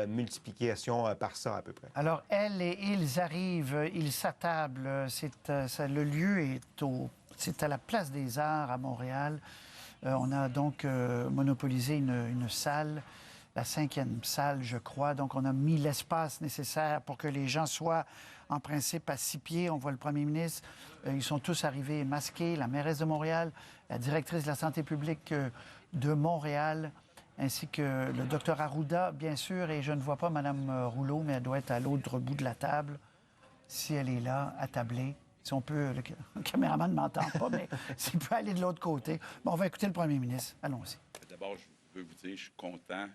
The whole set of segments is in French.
multiplication par ça à peu près. Alors, elle et ils arrivent, ils s'attablent. Le lieu c'est à la Place des Arts à Montréal. On a donc monopolisé une salle, la 5e salle, je crois. Donc, on a mis l'espace nécessaire pour que les gens soient, en principe, à 6 pieds. On voit le premier ministre. Ils sont tous arrivés masqués. La mairesse de Montréal, la directrice de la santé publique de Montréal, ainsi que le docteur Arruda, bien sûr. Et je ne vois pas Mme Rouleau, mais elle doit être à l'autre bout de la table, si elle est là, attablée. Si on peut, le caméraman ne m'entend pas, mais s'il peut aller de l'autre côté. Bon, on va écouter le premier ministre. Allons-y. D'abord, je veux vous dire, je suis content,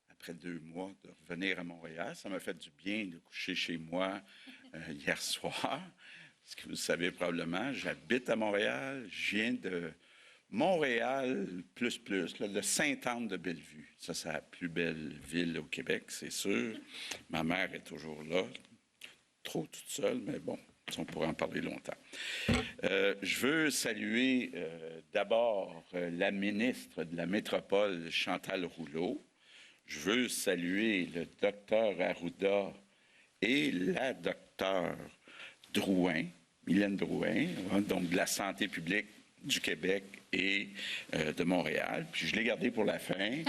après 2 mois, de revenir à Montréal. Ça m'a fait du bien de coucher chez moi hier soir. Ce que vous savez probablement, j'habite à Montréal. Je viens de Montréal, là, le Sainte-Anne de Bellevue. Ça, c'est la plus belle ville au Québec, c'est sûr. Ma mère est toujours là. Trop toute seule, mais bon. On pourrait en parler longtemps. Je veux saluer d'abord la ministre de la Métropole, Chantal Rouleau. Je veux saluer le docteur Arruda et la docteure Drouin, Mylène Drouin, donc de la santé publique du Québec et de Montréal. Puis je l'ai gardé pour la fin.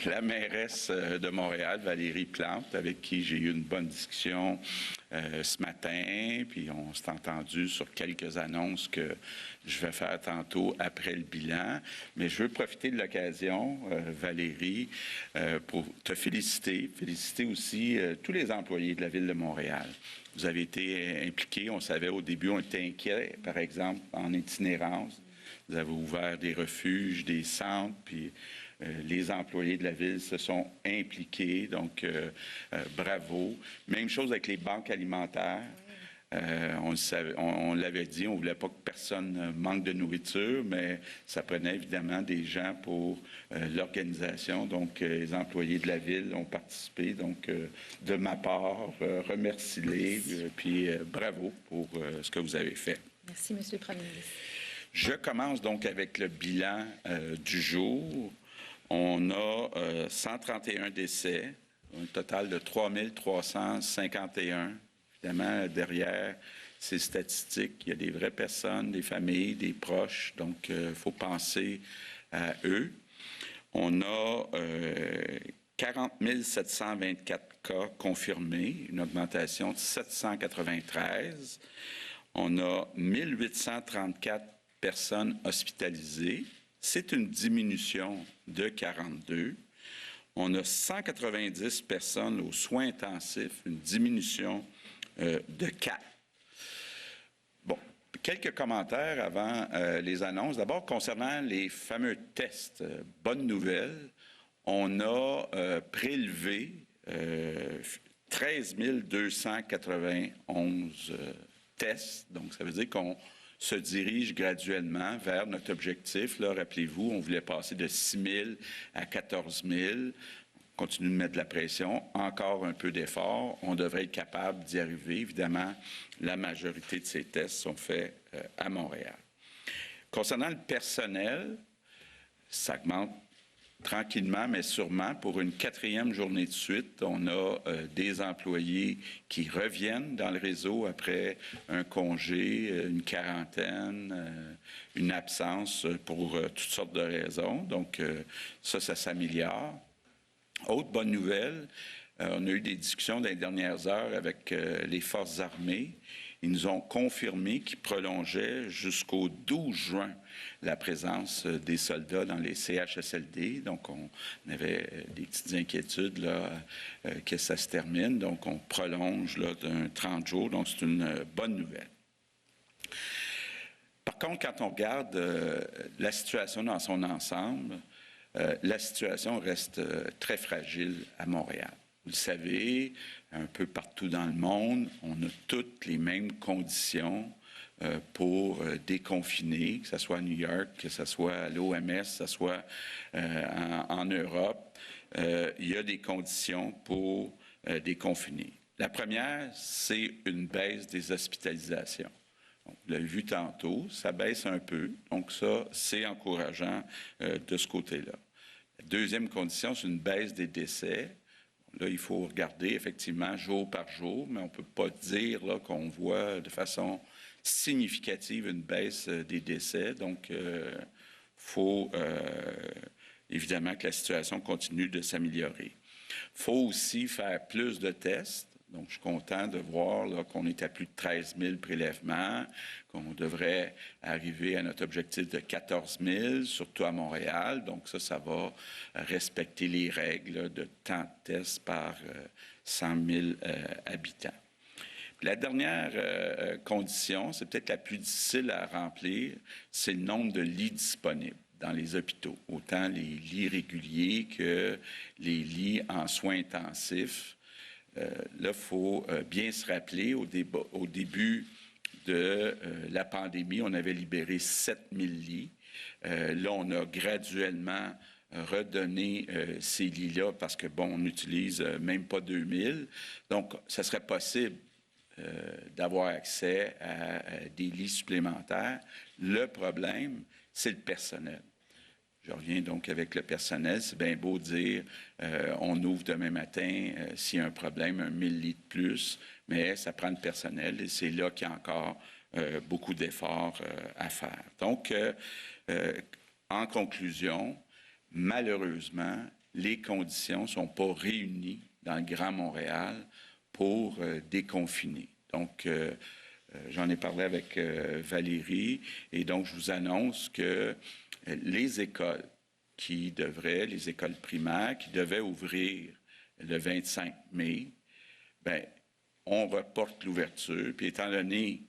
La mairesse de Montréal, Valérie Plante, avec qui j'ai eu une bonne discussion ce matin. Puis on s'est entendu sur quelques annonces que je vais faire tantôt après le bilan. Mais je veux profiter de l'occasion, Valérie, pour te féliciter. Féliciter aussi tous les employés de la Ville de Montréal. Vous avez été impliqués. On savait au début, on était inquiets, par exemple, en itinérance. Vous avez ouvert des refuges, des centres, puis les employés de la Ville se sont impliqués, donc bravo. Même chose avec les banques alimentaires. On l'avait dit, on ne voulait pas que personne manque de nourriture, mais ça prenait évidemment des gens pour l'organisation. Donc, les employés de la Ville ont participé. Donc, de ma part, remercie-les, puis bravo pour ce que vous avez fait. Merci, M. le Premier ministre. Je commence donc avec le bilan du jour. On a 131 décès, un total de 3 351. Évidemment, derrière ces statistiques, il y a des vraies personnes, des familles, des proches, donc il faut penser à eux. On a 40 724 cas confirmés, une augmentation de 793. On a 1834 personnes hospitalisées. C'est une diminution de 42. On a 190 personnes aux soins intensifs, une diminution de 4. Bon, quelques commentaires avant les annonces. D'abord, concernant les fameux tests, bonne nouvelle, on a prélevé 13 291 tests. Donc, ça veut dire qu'on se dirige graduellement vers notre objectif. Là, rappelez-vous, on voulait passer de 6 000 à 14 000. On continue de mettre de la pression. Encore un peu d'effort. On devrait être capable d'y arriver. Évidemment, la majorité de ces tests sont faits à Montréal. Concernant le personnel, ça augmente tranquillement, mais sûrement. Pour une 4e journée de suite, on a des employés qui reviennent dans le réseau après un congé, une quarantaine, une absence pour toutes sortes de raisons. Donc, ça s'améliore. Autre bonne nouvelle, on a eu des discussions dans les dernières heures avec les forces armées. Ils nous ont confirmé qu'ils prolongeaient jusqu'au 12 juin la présence des soldats dans les CHSLD. Donc, on avait des petites inquiétudes là, que ça se termine. Donc, on prolonge là, d'un 30 jours. Donc, c'est une bonne nouvelle. Par contre, quand on regarde la situation dans son ensemble, la situation reste très fragile à Montréal. Vous le savez, un peu partout dans le monde, on a toutes les mêmes conditions pour déconfiner, que ce soit à New York, que ce soit à l'OMS, que ce soit en Europe. Il y a des conditions pour déconfiner. La première, c'est une baisse des hospitalisations. Donc, vous l'avez vu tantôt, ça baisse un peu. Donc ça, c'est encourageant de ce côté-là. La deuxième condition, c'est une baisse des décès. là, il faut regarder effectivement jour par jour, mais on ne peut pas dire là, qu'on voit de façon significative une baisse des décès. Donc, il faut évidemment que la situation continue de s'améliorer. Il faut aussi faire plus de tests. Donc, je suis content de voir là, qu'on est à plus de 13 000 prélèvements, qu'on devrait arriver à notre objectif de 14 000, surtout à Montréal. Donc, ça va respecter les règles de temps de tests par 100 000 habitants. La dernière condition, c'est peut-être la plus difficile à remplir, c'est le nombre de lits disponibles dans les hôpitaux, autant les lits réguliers que les lits en soins intensifs. Là, il faut bien se rappeler, au début de la pandémie, on avait libéré 7 000 lits. Là, on a graduellement redonné ces lits-là parce que, bon, on n'utilise même pas 2 000. Donc, ça serait possible d'avoir accès à des lits supplémentaires. Le problème, c'est le personnel. Je reviens donc avec le personnel. C'est bien beau dire on ouvre demain matin s'il y a un problème, 1 000 lits de plus, mais ça prend le personnel et c'est là qu'il y a encore beaucoup d'efforts à faire. Donc, en conclusion, malheureusement, les conditions ne sont pas réunies dans le Grand Montréal pour déconfiner. Donc, j'en ai parlé avec Valérie et donc je vous annonce que les écoles les écoles primaires qui devaient ouvrir le 25 mai, bien, on reporte l'ouverture. Puis étant donné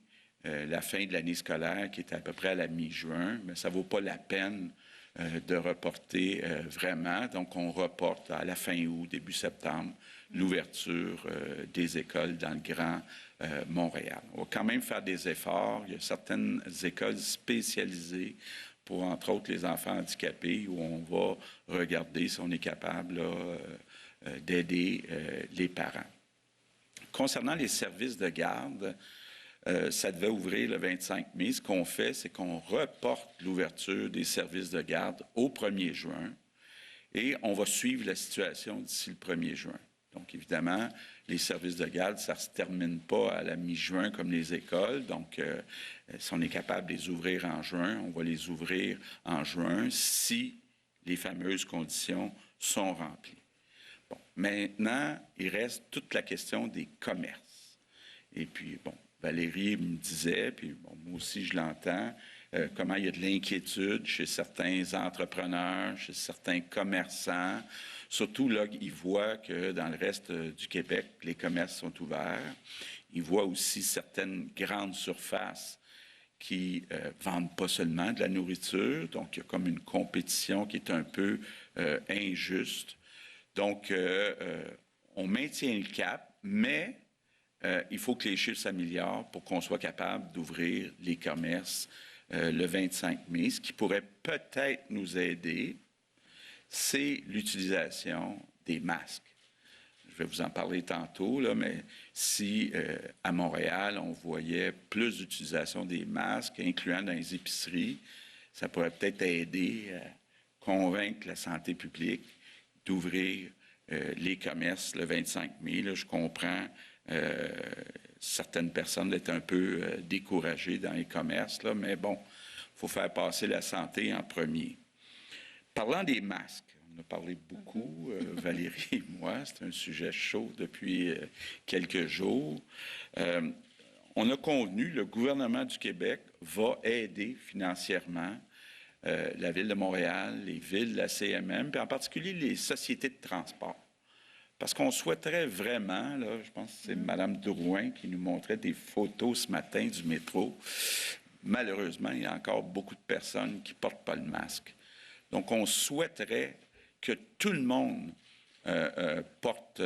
la fin de l'année scolaire qui est à peu près à la mi-juin, mais ça ne vaut pas la peine de reporter vraiment. Donc, on reporte à la fin août, début septembre, l'ouverture des écoles dans le Grand Montréal. On va quand même faire des efforts. Il y a certaines écoles spécialisées pour, entre autres, les enfants handicapés, où on va regarder si on est capable d'aider les parents. Concernant les services de garde, ça devait ouvrir le 25 mai. Ce qu'on fait, c'est qu'on reporte l'ouverture des services de garde au 1er juin et on va suivre la situation d'ici le 1er juin. Donc, évidemment, les services de garde, ça ne se termine pas à la mi-juin comme les écoles. Donc, si on est capable de les ouvrir en juin, on va les ouvrir en juin si les fameuses conditions sont remplies. Bon, maintenant, il reste toute la question des commerces. Et puis, bon, Valérie me disait, puis bon, moi aussi je l'entends, comment il y a de l'inquiétude chez certains entrepreneurs, chez certains commerçants. Surtout, là, ils voient que dans le reste du Québec, les commerces sont ouverts. Ils voient aussi certaines grandes surfaces qui vendent pas seulement de la nourriture. Donc, il y a comme une compétition qui est un peu injuste. Donc, on maintient le cap, mais il faut que les chiffres s'améliorent pour qu'on soit capable d'ouvrir les commerces le 25 mai. Ce qui pourrait peut-être nous aider, c'est l'utilisation des masques. Je vais vous en parler tantôt, là, mais si à Montréal, on voyait plus d'utilisation des masques, incluant dans les épiceries, ça pourrait peut-être aider à convaincre la santé publique d'ouvrir les commerces le 25 mai. Là, je comprends certaines personnes d'être un peu découragées dans les commerces, là, mais bon, il faut faire passer la santé en premier. Parlant des masques, on a parlé beaucoup, Valérie et moi, c'est un sujet chaud depuis quelques jours. On a convenu, le gouvernement du Québec va aider financièrement la Ville de Montréal, les villes de la CMM, puis en particulier les sociétés de transport. Parce qu'on souhaiterait vraiment, là, je pense que c'est Mme Drouin qui nous montrait des photos ce matin du métro. Malheureusement, il y a encore beaucoup de personnes qui ne portent pas le masque. Donc, on souhaiterait que tout le monde porte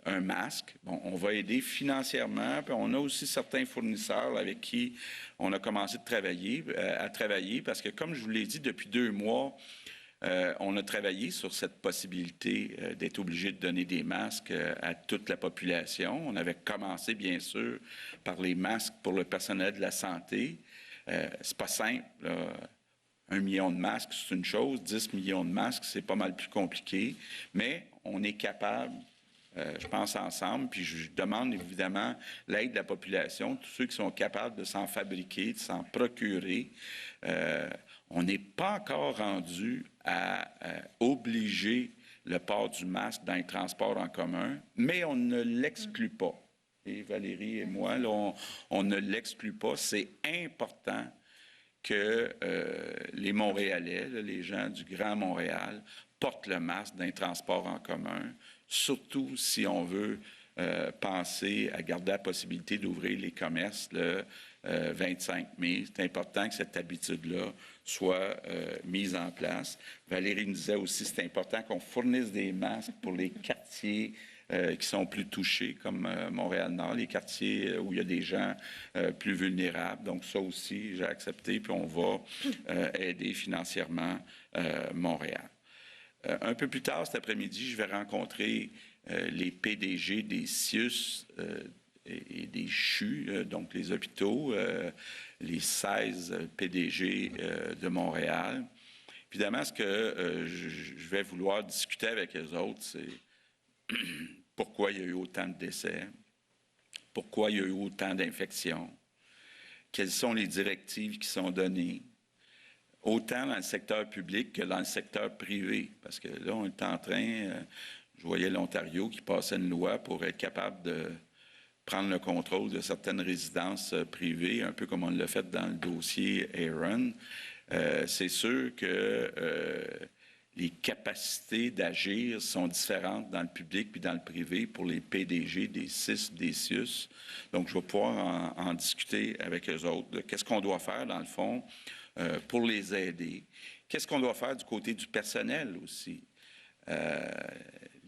un masque. Bon, on va aider financièrement, puis on a aussi certains fournisseurs là, avec qui on a commencé à travailler, parce que, comme je vous l'ai dit, depuis 2 mois, on a travaillé sur cette possibilité d'être obligé de donner des masques à toute la population. On avait commencé, bien sûr, par les masques pour le personnel de la santé. C'est pas simple, là. 1 million de masques, c'est une chose. 10 millions de masques, c'est pas mal plus compliqué. Mais on est capable je pense ensemble, puis je demande évidemment l'aide de la population, tous ceux qui sont capables de s'en fabriquer, de s'en procurer. On n'est pas encore rendu à obliger le port du masque dans les transports en commun, mais on ne l'exclut pas. Et Valérie et moi, là, on ne l'exclut pas. C'est important que les Montréalais, là, les gens du Grand Montréal, portent le masque dans les transports en commun, surtout si on veut penser à garder la possibilité d'ouvrir les commerces le 25 mai. C'est important que cette habitude-là soit mise en place. Valérie nous disait aussi que c'est important qu'on fournisse des masques pour les quartiers qui sont plus touchés, comme Montréal-Nord, les quartiers où il y a des gens plus vulnérables. Donc ça aussi, j'ai accepté, puis on va aider financièrement Montréal. Un peu plus tard cet après-midi, je vais rencontrer les PDG des CIUS et des CHU, donc les hôpitaux, les 16 PDG de Montréal. Évidemment, ce que je vais vouloir discuter avec eux autres, c'est pourquoi il y a eu autant de décès, pourquoi il y a eu autant d'infections, quelles sont les directives qui sont données, autant dans le secteur public que dans le secteur privé. Parce que là, on est en train, je voyais l'Ontario qui passait une loi pour être capable de prendre le contrôle de certaines résidences privées, un peu comme on l'a fait dans le dossier Aaron. C'est sûr que les capacités d'agir sont différentes dans le public puis dans le privé pour les PDG des CIS, des CIUS. Donc, je vais pouvoir en discuter avec eux autres. Qu'est-ce qu'on doit faire, dans le fond, pour les aider? Qu'est-ce qu'on doit faire du côté du personnel aussi?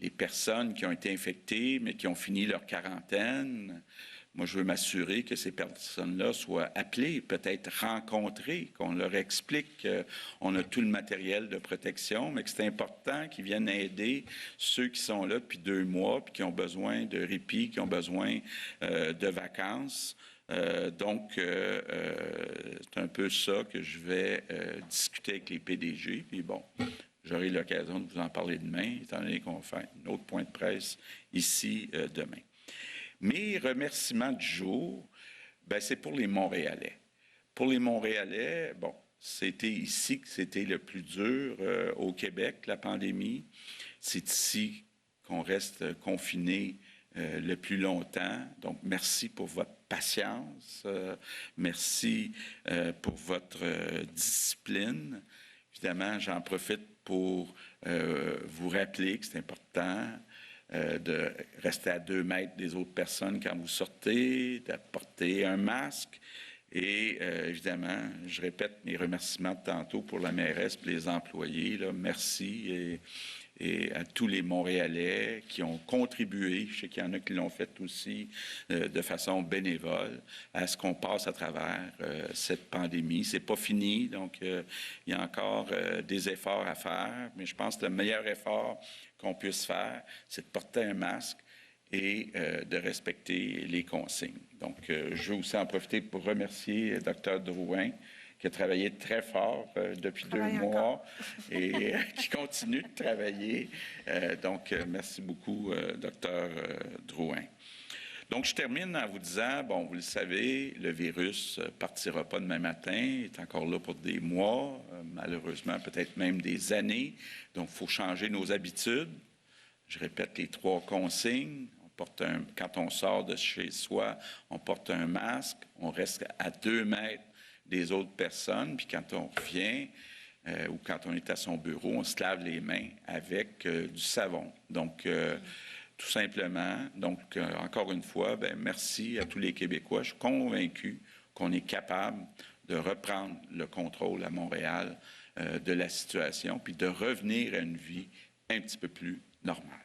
Les personnes qui ont été infectées, mais qui ont fini leur quarantaine. Moi, je veux m'assurer que ces personnes-là soient appelées, peut-être rencontrées, qu'on leur explique qu'on a tout le matériel de protection, mais que c'est important qu'ils viennent aider ceux qui sont là depuis 2 mois, puis qui ont besoin de répit, qui ont besoin de vacances. Donc, c'est un peu ça que je vais discuter avec les PDG. Puis bon, j'aurai l'occasion de vous en parler demain, étant donné qu'on va faire un autre point de presse ici demain. Mes remerciements du jour, c'est pour les Montréalais. Pour les Montréalais, bon, c'était ici que c'était le plus dur au Québec, la pandémie. C'est ici qu'on reste confiné le plus longtemps. Donc, merci pour votre patience. Merci pour votre discipline. Évidemment, j'en profite pour vous rappeler que c'est important de rester à 2 mètres des autres personnes quand vous sortez, d'apporter un masque. Et évidemment, je répète mes remerciements de tantôt pour la mairesse et les employés. Là. Merci et à tous les Montréalais qui ont contribué, je sais qu'il y en a qui l'ont fait aussi de façon bénévole, à ce qu'on passe à travers cette pandémie. C'est pas fini, donc il y a encore des efforts à faire, mais je pense que le meilleur effort qu'on puisse faire, c'est de porter un masque et de respecter les consignes. Donc, je veux aussi en profiter pour remercier le Dr Drouin, qui a travaillé très fort depuis 2 mois et qui continue de travailler. Donc, merci beaucoup, Dr Drouin. Donc, je termine en vous disant, bon, vous le savez, le virus ne partira pas demain matin, il est encore là pour des mois, malheureusement peut-être même des années. Donc, il faut changer nos habitudes. Je répète les 3 consignes. Quand on sort de chez soi, on porte un masque, on reste à 2 mètres des autres personnes, puis quand on revient ou quand on est à son bureau, on se lave les mains avec du savon. Donc, tout simplement, donc encore une fois, merci à tous les Québécois. Je suis convaincu qu'on est capable de reprendre le contrôle à Montréal de la situation, puis de revenir à une vie un petit peu plus normale.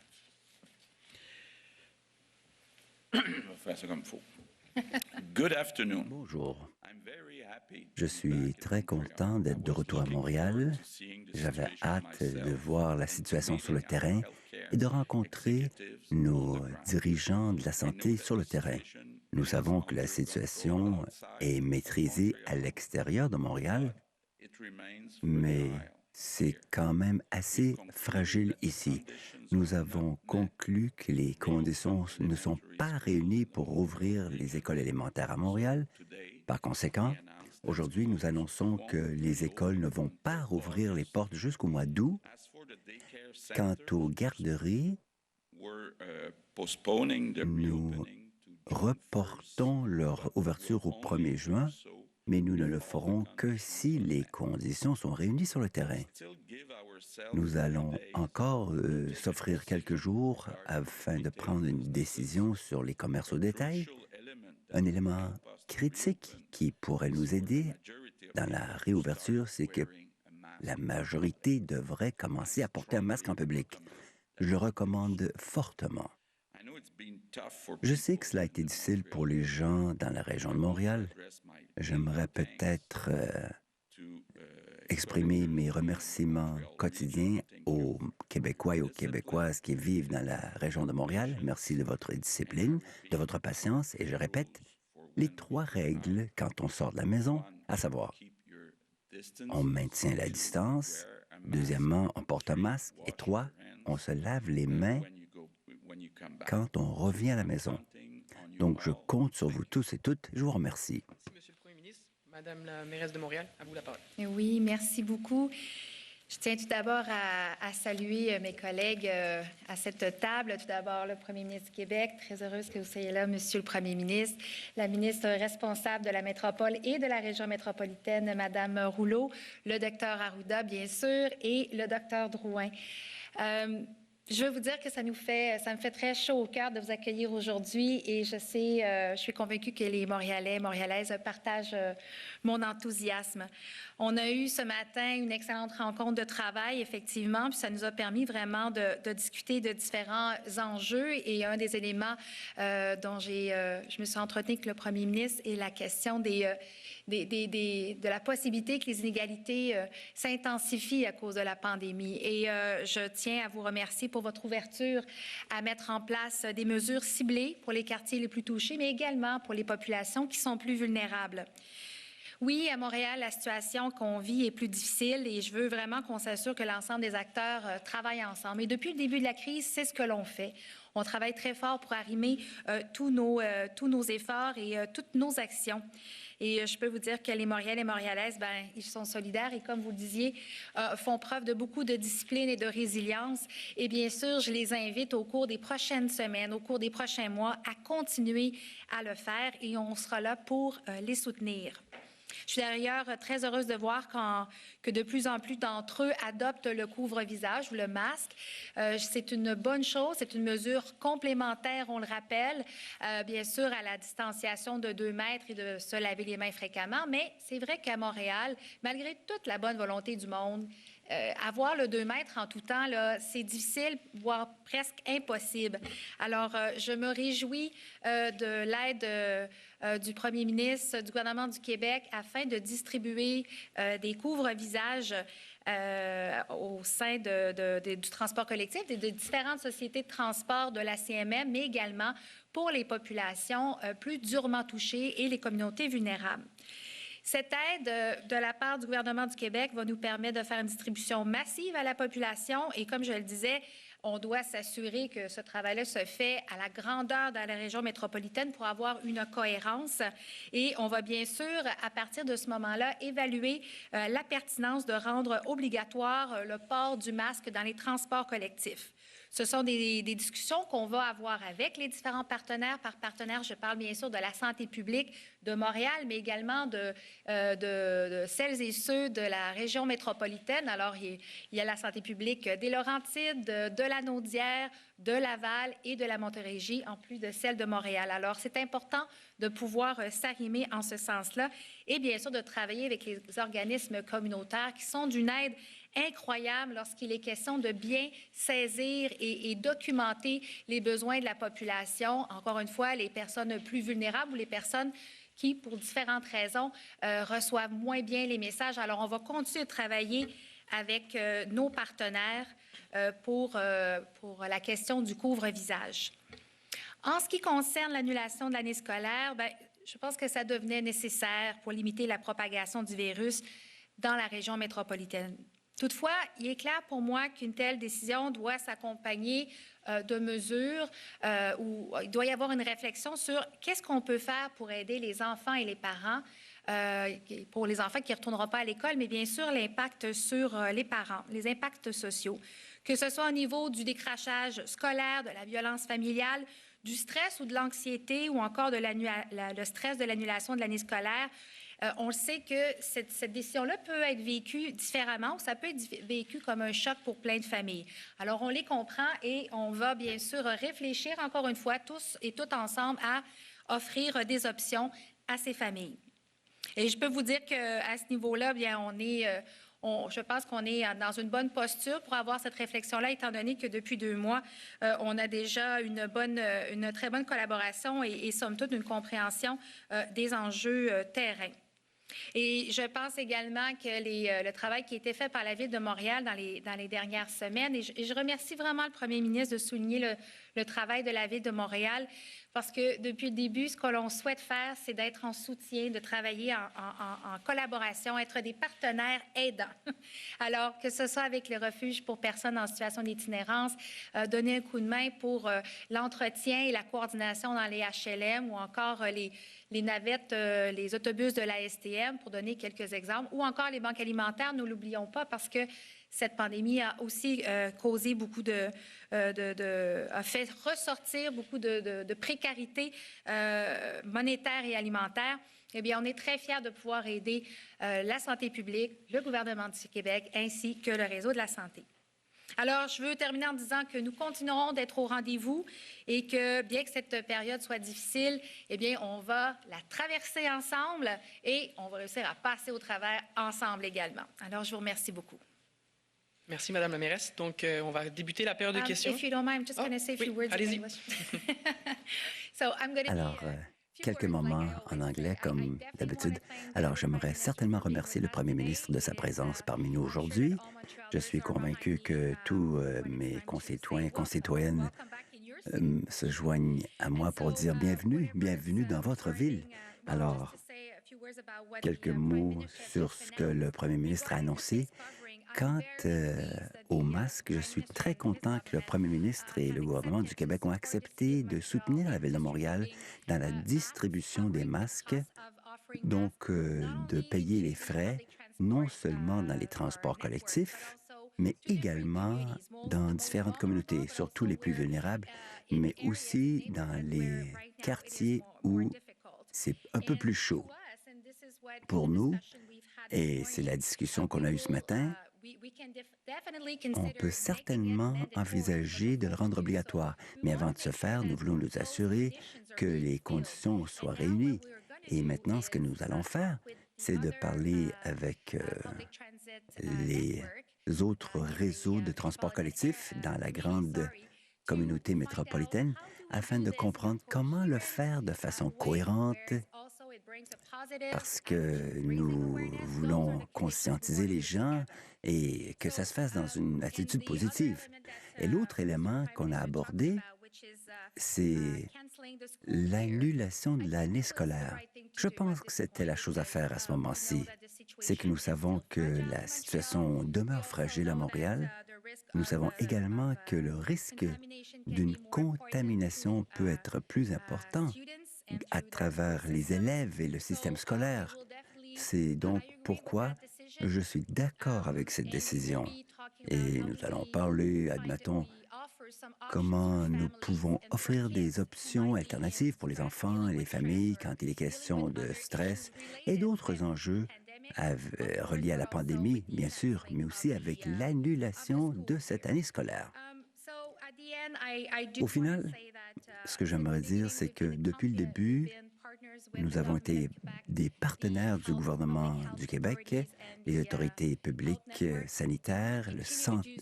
Je vais faire ça comme il faut. Good afternoon. Bonjour. Je suis très content d'être de retour à Montréal. J'avais hâte de voir la situation sur le terrain et de rencontrer nos dirigeants de la santé sur le terrain. Nous savons que la situation est maîtrisée à l'extérieur de Montréal, mais c'est quand même assez fragile ici. Nous avons conclu que les conditions ne sont pas réunies pour ouvrir les écoles élémentaires à Montréal. Par conséquent, aujourd'hui, nous annonçons que les écoles ne vont pas rouvrir les portes jusqu'au mois d'août. Quant aux garderies, nous reportons leur ouverture au 1er juin, mais nous ne le ferons que si les conditions sont réunies sur le terrain. Nous allons encore s'offrir quelques jours afin de prendre une décision sur les commerces au détail. Un élément critique qui pourrait nous aider dans la réouverture, c'est que la majorité devrait commencer à porter un masque en public. Je le recommande fortement. Je sais que cela a été difficile pour les gens dans la région de Montréal. J'aimerais peut-être exprimer mes remerciements quotidiens aux Québécois et aux Québécoises qui vivent dans la région de Montréal. Merci de votre discipline, de votre patience et je répète, les 3 règles quand on sort de la maison, à savoir, on maintient la distance, deuxièmement, on porte un masque et 3, on se lave les mains quand on revient à la maison. Donc, je compte sur vous tous et toutes. Je vous remercie. Merci, Monsieur le Premier ministre. Madame la mairesse de Montréal, à vous la parole. Oui, merci beaucoup. Je tiens tout d'abord à saluer mes collègues à cette table. Tout d'abord, le Premier ministre du Québec. Très heureuse que vous soyez là, Monsieur le Premier ministre. La ministre responsable de la métropole et de la région métropolitaine, Madame Rouleau. Le docteur Arruda, bien sûr, et le docteur Drouin. Je veux vous dire que ça me fait très chaud au cœur de vous accueillir aujourd'hui et je suis convaincue que les Montréalais, Montréalaises partagent mon enthousiasme. On a eu ce matin une excellente rencontre de travail, effectivement, puis ça nous a permis vraiment de discuter de différents enjeux et un des éléments dont je me suis entretenue avec le Premier ministre est la question de la possibilité que les inégalités s'intensifient à cause de la pandémie. Et je tiens à vous remercier pour votre ouverture à mettre en place des mesures ciblées pour les quartiers les plus touchés, mais également pour les populations qui sont plus vulnérables. Oui, à Montréal, la situation qu'on vit est plus difficile et je veux vraiment qu'on s'assure que l'ensemble des acteurs travaillent ensemble. Et depuis le début de la crise, c'est ce que l'on fait. On travaille très fort pour arrimer tous nos efforts et toutes nos actions. Et je peux vous dire que les Montréalais et Montréalaises, ils sont solidaires et comme vous le disiez, font preuve de beaucoup de discipline et de résilience. Et bien sûr, je les invite au cours des prochaines semaines, au cours des prochains mois, à continuer à le faire et on sera là pour les soutenir. Je suis d'ailleurs très heureuse de voir que de plus en plus d'entre eux adoptent le couvre-visage ou le masque. C'est une bonne chose, c'est une mesure complémentaire, on le rappelle, bien sûr à la distanciation de 2 mètres et de se laver les mains fréquemment, mais c'est vrai qu'à Montréal, malgré toute la bonne volonté du monde, avoir le 2 mètres en tout temps, c'est difficile, voire presque impossible. Alors, je me réjouis de l'aide du Premier ministre, du gouvernement du Québec, afin de distribuer des couvre-visages au sein du transport collectif et de différentes sociétés de transport de la CMM, mais également pour les populations plus durement touchées et les communautés vulnérables. Cette aide de la part du gouvernement du Québec va nous permettre de faire une distribution massive à la population et comme je le disais, on doit s'assurer que ce travail-là se fait à la grandeur de la région métropolitaine pour avoir une cohérence. Et on va bien sûr, à partir de ce moment-là, évaluer la pertinence de rendre obligatoire le port du masque dans les transports collectifs. Ce sont des discussions qu'on va avoir avec les différents partenaires. Par partenaire, je parle bien sûr de la santé publique de Montréal, mais également de celles et ceux de la région métropolitaine. Alors, il y a la santé publique des Laurentides, de la Naudière, de Laval et de la Montérégie, en plus de celle de Montréal. Alors, c'est important de pouvoir s'arrimer en ce sens-là et bien sûr de travailler avec les organismes communautaires qui sont d'une aide incroyable lorsqu'il est question de bien saisir et documenter les besoins de la population. Encore une fois, les personnes plus vulnérables ou les personnes qui, pour différentes raisons, reçoivent moins bien les messages. Alors, on va continuer de travailler avec nos partenaires pour la question du couvre-visage. En ce qui concerne l'annulation de l'année scolaire, je pense que ça devenait nécessaire pour limiter la propagation du virus dans la région métropolitaine. Toutefois, il est clair pour moi qu'une telle décision doit s'accompagner de mesures où il doit y avoir une réflexion sur qu'est-ce qu'on peut faire pour aider les enfants et les parents, pour les enfants qui ne retourneront pas à l'école, mais bien sûr l'impact sur les parents, les impacts sociaux, que ce soit au niveau du décrachage scolaire, de la violence familiale, du stress ou de l'anxiété ou encore de le stress de l'annulation de l'année scolaire. On sait que cette décision-là peut être vécue différemment ou ça peut être vécu comme un choc pour plein de familles. Alors, on les comprend et on va bien sûr réfléchir encore une fois tous et toutes ensemble à offrir des options à ces familles. Et je peux vous dire qu'à ce niveau-là, bien, je pense qu'on est dans une bonne posture pour avoir cette réflexion-là, étant donné que depuis 2 mois, on a déjà une très bonne collaboration et somme toute, une compréhension des enjeux terrain. Et je pense également que le travail qui a été fait par la Ville de Montréal dans les dernières semaines, et je remercie vraiment le premier ministre de souligner le travail de la Ville de Montréal, parce que depuis le début, ce que l'on souhaite faire, c'est d'être en soutien, de travailler en collaboration, être des partenaires aidants. Alors, que ce soit avec le refuge pour personnes en situation d'itinérance, donner un coup de main pour l'entretien et la coordination dans les HLM ou encore les navettes, les autobus de la STM, pour donner quelques exemples, ou encore les banques alimentaires, ne l'oublions pas, parce que cette pandémie a aussi causé beaucoup a fait ressortir beaucoup de précarité monétaire et alimentaire. Eh bien, on est très fiers de pouvoir aider la santé publique, le gouvernement du Québec, ainsi que le réseau de la santé. Alors, je veux terminer en disant que nous continuerons d'être au rendez-vous et que, bien que cette période soit difficile, eh bien, on va la traverser ensemble et on va réussir à passer au travers ensemble également. Alors, je vous remercie beaucoup. Merci, Madame la mairesse. Donc, on va débuter la période de questions. If you don't mind, I'm just going to say a few words in English. Alors, quelques moments en anglais, comme d'habitude. Alors, j'aimerais certainement remercier le premier ministre de sa présence parmi nous aujourd'hui. Je suis convaincu que tous mes concitoyens et concitoyennes se joignent à moi pour dire bienvenue, bienvenue dans votre ville. Alors, quelques mots sur ce que le premier ministre a annoncé. Quant aux masques, je suis très content que le premier ministre et le gouvernement du Québec ont accepté de soutenir la Ville de Montréal dans la distribution des masques, donc de payer les frais, non seulement dans les transports collectifs, mais également dans différentes communautés, surtout les plus vulnérables, mais aussi dans les quartiers où c'est un peu plus chaud. Pour nous, et c'est la discussion qu'on a eue ce matin, on peut certainement envisager de le rendre obligatoire, mais avant de ce faire, nous voulons nous assurer que les conditions soient réunies. Et maintenant, ce que nous allons faire, c'est de parler avec les autres réseaux de transport collectif dans la grande communauté métropolitaine afin de comprendre comment le faire de façon cohérente, parce que nous voulons conscientiser les gens et que ça se fasse dans une attitude positive. Et l'autre élément qu'on a abordé, c'est l'annulation de l'année scolaire. Je pense que c'était la chose à faire à ce moment-ci. C'est que nous savons que la situation demeure fragile à Montréal. Nous savons également que le risque d'une contamination peut être plus important à travers les élèves et le système scolaire. C'est donc pourquoi je suis d'accord avec cette décision. Et nous allons parler, admettons, comment nous pouvons offrir des options alternatives pour les enfants et les familles quand il est question de stress et d'autres enjeux reliés à la pandémie, bien sûr, mais aussi avec l'annulation de cette année scolaire. Au final, ce que j'aimerais dire, c'est que depuis le début, nous avons été des partenaires du gouvernement du Québec, les autorités publiques sanitaires,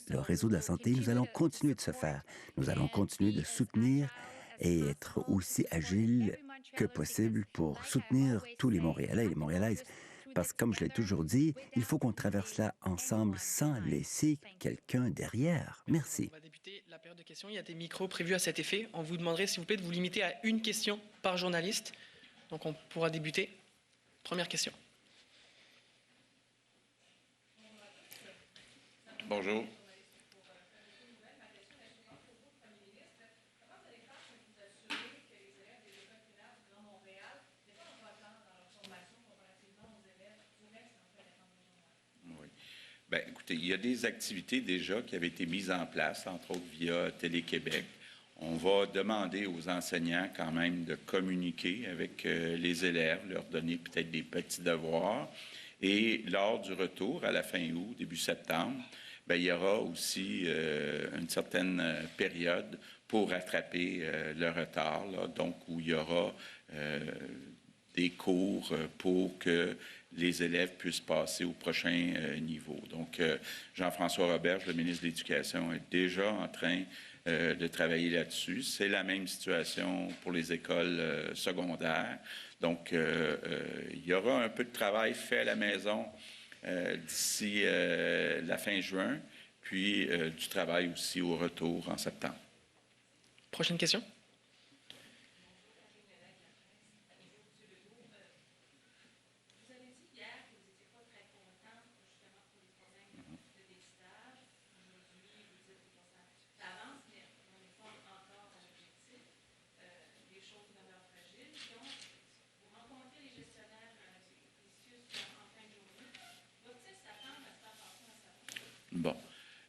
le réseau de la santé. Nous allons continuer de ce faire. Nous allons continuer de soutenir et être aussi agiles que possible pour soutenir tous les Montréalais et les Montréalaises. Parce que, comme je l'ai toujours dit, il faut qu'on traverse là ensemble sans laisser quelqu'un derrière. Merci. On va débuter la période de questions. Il y a des micros prévus à cet effet. On vous demanderait, s'il vous plaît, de vous limiter à une question par journaliste. Donc, on pourra débuter. Première question. Bonjour. Bien, écoutez, il y a des activités déjà qui avaient été mises en place, entre autres via Télé-Québec. On va demander aux enseignants quand même de communiquer avec les élèves, leur donner peut-être des petits devoirs. Et lors du retour, à la fin août, début septembre, bien, il y aura aussi une certaine période pour rattraper le retard, là, donc où il y aura des cours pour que les élèves puissent passer au prochain niveau. Donc, Jean-François Roberge, le ministre de l'Éducation, est déjà en train de travailler là-dessus. C'est la même situation pour les écoles secondaires. Donc, il y aura un peu de travail fait à la maison d'ici la fin juin, puis du travail aussi au retour en septembre. Prochaine question. Bon.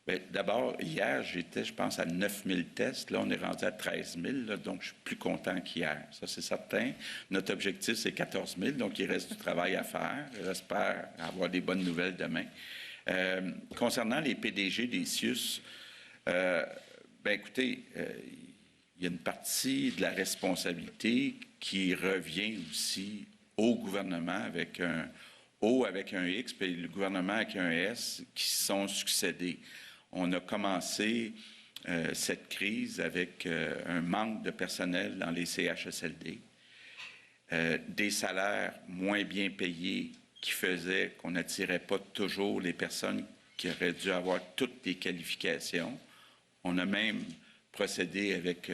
Bien, d'abord, hier, j'étais, je pense, à 9 000 tests. Là, on est rendu à 13 000, là, donc je suis plus content qu'hier. Ça, c'est certain. Notre objectif, c'est 14 000, donc il reste du travail à faire. J'espère avoir des bonnes nouvelles demain. Concernant les PDG des CIUS, bien, écoutez, il y a une partie de la responsabilité qui revient aussi au gouvernement avec un O avec un X, puis le gouvernement avec un S, qui sont succédés. On a commencé cette crise avec un manque de personnel dans les CHSLD, des salaires moins bien payés qui faisaient qu'on n'attirait pas toujours les personnes qui auraient dû avoir toutes les qualifications. On a même procédé avec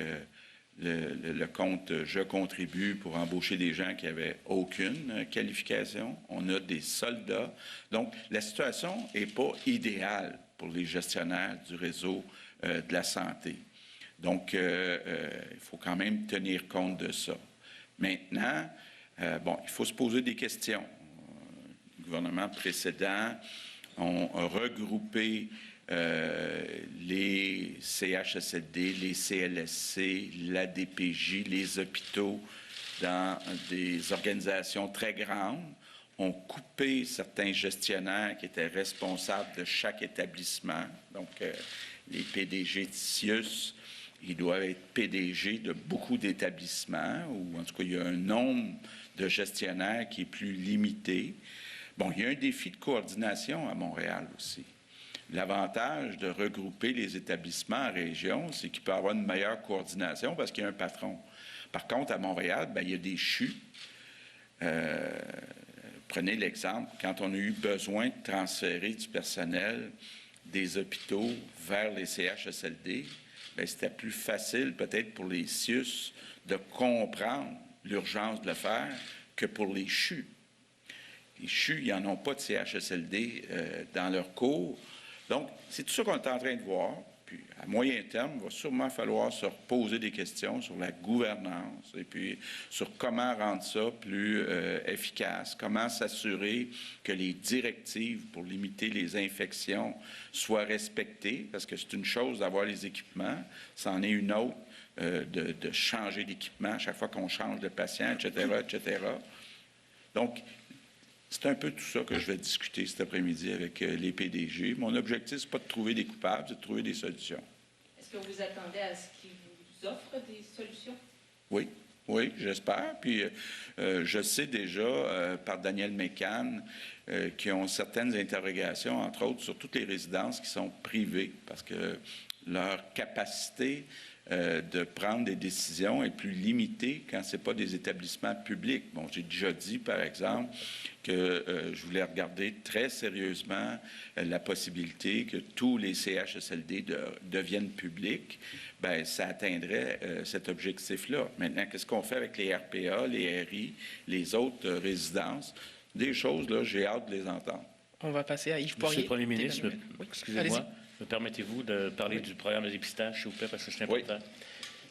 le compte « Je contribue » pour embaucher des gens qui n'avaient aucune qualification. On a des soldats. Donc, la situation n'est pas idéale pour les gestionnaires du réseau de la santé. Donc, il faut quand même tenir compte de ça. Maintenant, bon, il faut se poser des questions. Le gouvernement précédent ont regroupé les CHSLD, les CLSC, la DPJ, les hôpitaux dans des organisations très grandes, ont coupé certains gestionnaires qui étaient responsables de chaque établissement. Donc, les PDG de CIUS, ils doivent être PDG de beaucoup d'établissements, ou en tout cas, il y a un nombre de gestionnaires qui est plus limité. Bon, il y a un défi de coordination à Montréal aussi. L'avantage de regrouper les établissements en région, c'est qu'il peut y avoir une meilleure coordination parce qu'il y a un patron. Par contre, à Montréal, bien, il y a des CHU. Prenez l'exemple, quand on a eu besoin de transférer du personnel des hôpitaux vers les CHSLD, bien, c'était plus facile peut-être pour les CIUS de comprendre l'urgence de le faire que pour les CHU. Les CHU, ils n'en ont pas de CHSLD dans leur cours. Donc, c'est tout ça qu'on est en train de voir. Puis, à moyen terme, il va sûrement falloir se reposer des questions sur la gouvernance et puis sur comment rendre ça plus efficace, comment s'assurer que les directives pour limiter les infections soient respectées, parce que c'est une chose d'avoir les équipements, c'en est une autre de changer d'équipement à chaque fois qu'on change de patient, etc., etc. Donc, c'est un peu tout ça que je vais discuter cet après-midi avec les PDG. Mon objectif, ce n'est pas de trouver des coupables, c'est de trouver des solutions. Est-ce que vous attendez à ce qu'ils vous offrent des solutions? Oui, oui, j'espère. Puis, je sais déjà, par Daniel Mécan, qui ont certaines interrogations, entre autres, sur toutes les résidences qui sont privées, parce que leur capacité de prendre des décisions est plus limitée quand ce n'est pas des établissements publics. Bon, j'ai déjà dit, par exemple, que je voulais regarder très sérieusement la possibilité que tous les CHSLD deviennent publics. Bien, ça atteindrait cet objectif-là. Maintenant, qu'est-ce qu'on fait avec les RPA, les RI, les autres résidences? Des choses, là, j'ai hâte de les entendre. On va passer à Yves Poirier. Monsieur le Premier ministre, oui. excusez-moi. Me permettez-vous de parler du programme de dépistage, s'il vous plaît, parce que c'est important? Oui.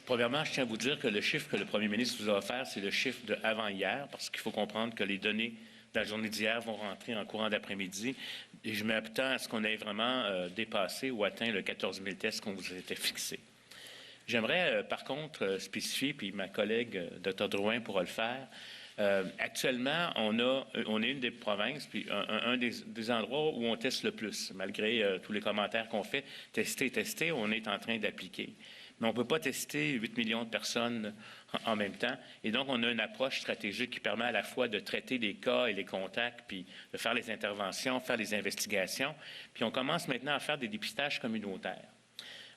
Premièrement, je tiens à vous dire que le chiffre que le premier ministre vous a offert, c'est le chiffre de avant-hier, parce qu'il faut comprendre que les données de la journée d'hier vont rentrer en courant d'après-midi. Et je m'attends à ce qu'on ait vraiment dépassé ou atteint le 14 000 tests qu'on vous était fixé. J'aimerais, par contre, spécifier, puis ma collègue, Dr. Drouin, pourra le faire. Actuellement, on est une des provinces, puis un des endroits où on teste le plus, malgré tous les commentaires qu'on fait. Tester, on est en train d'appliquer. Mais on ne peut pas tester 8 millions de personnes en même temps. Et donc, on a une approche stratégique qui permet à la fois de traiter les cas et les contacts, puis de faire les interventions, faire les investigations. Puis on commence maintenant à faire des dépistages communautaires.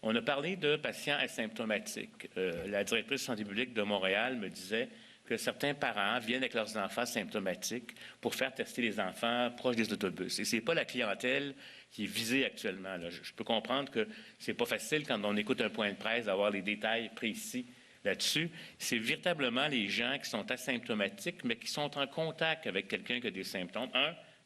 On a parlé de patients asymptomatiques. La directrice de santé publique de Montréal me disait que certains parents viennent avec leurs enfants symptomatiques pour faire tester les enfants proches des autobus. Et ce n'est pas la clientèle qui est visée actuellement. Là. Je peux comprendre que ce n'est pas facile quand on écoute un point de presse d'avoir les détails précis là-dessus. C'est véritablement les gens qui sont asymptomatiques, mais qui sont en contact avec quelqu'un qui a des symptômes.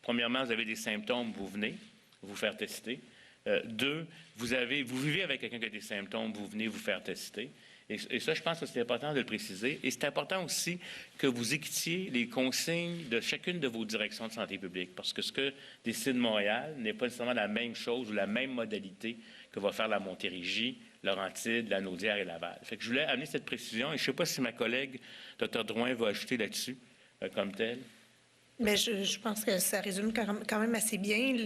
Premièrement, vous avez des symptômes, vous venez vous faire tester. 2, vous vivez avec quelqu'un qui a des symptômes, vous venez vous faire tester. Et ça, je pense que c'est important de le préciser. Et c'est important aussi que vous écoutiez les consignes de chacune de vos directions de santé publique, parce que ce que décide Montréal n'est pas nécessairement la même chose ou la même modalité que va faire la Montérégie, Laurentide, la Naudière et Laval. Fait que je voulais amener cette précision, et je ne sais pas si ma collègue, Dr. Drouin, va ajouter là-dessus comme tel. Mais je pense que ça résume quand même assez bien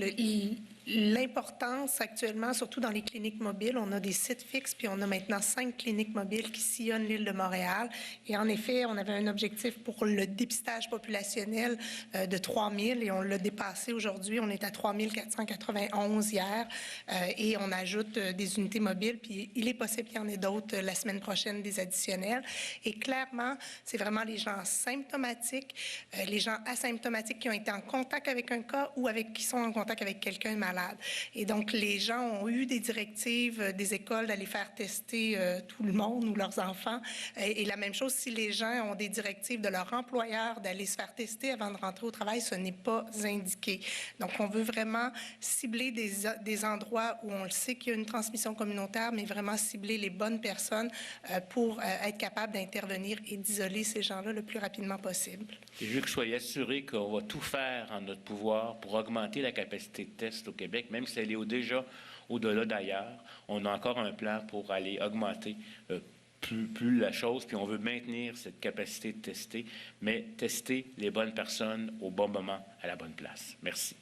l'importance actuellement, surtout dans les cliniques mobiles. On a des sites fixes, puis on a maintenant 5 cliniques mobiles qui sillonnent l'île de Montréal. Et en effet, on avait un objectif pour le dépistage populationnel de 3 000 et on l'a dépassé aujourd'hui. On est à 3 491 hier et on ajoute des unités mobiles. Puis il est possible qu'il y en ait d'autres la semaine prochaine, des additionnels. Et clairement, c'est vraiment les gens symptomatiques, les gens asymptomatiques qui ont été en contact avec un cas ou qui sont en contact avec quelqu'un malade. Et donc, les gens ont eu des directives des écoles d'aller faire tester tout le monde ou leurs enfants. Et la même chose, si les gens ont des directives de leur employeur d'aller se faire tester avant de rentrer au travail, ce n'est pas indiqué. Donc, on veut vraiment cibler des endroits où on le sait qu'il y a une transmission communautaire, mais vraiment cibler les bonnes personnes pour être capable d'intervenir et d'isoler ces gens-là le plus rapidement possible. Et je veux que vous soyez assurés qu'on va tout faire en notre pouvoir pour augmenter la capacité de test au Québec, même si elle est déjà au-delà d'ailleurs. On a encore un plan pour aller augmenter plus la chose, puis on veut maintenir cette capacité de tester, mais tester les bonnes personnes au bon moment, à la bonne place. Merci.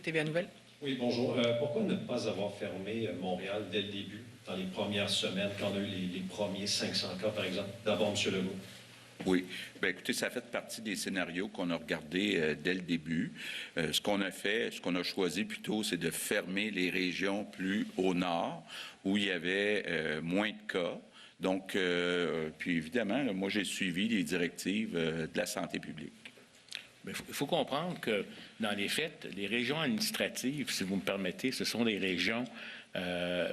TVA Nouvelle. Oui, bonjour. Pourquoi ne pas avoir fermé Montréal dès le début, dans les premières semaines, quand on a eu les premiers 500 cas, par exemple? D'abord, M. Legault. Oui. Bien, écoutez, ça fait partie des scénarios qu'on a regardés dès le début. Ce qu'on a fait, ce qu'on a choisi plutôt, c'est de fermer les régions plus au nord, où il y avait moins de cas. Donc, puis évidemment, là, moi, j'ai suivi les directives de la santé publique. Il faut comprendre que, dans les faits, les régions administratives, si vous me permettez, ce sont des régions,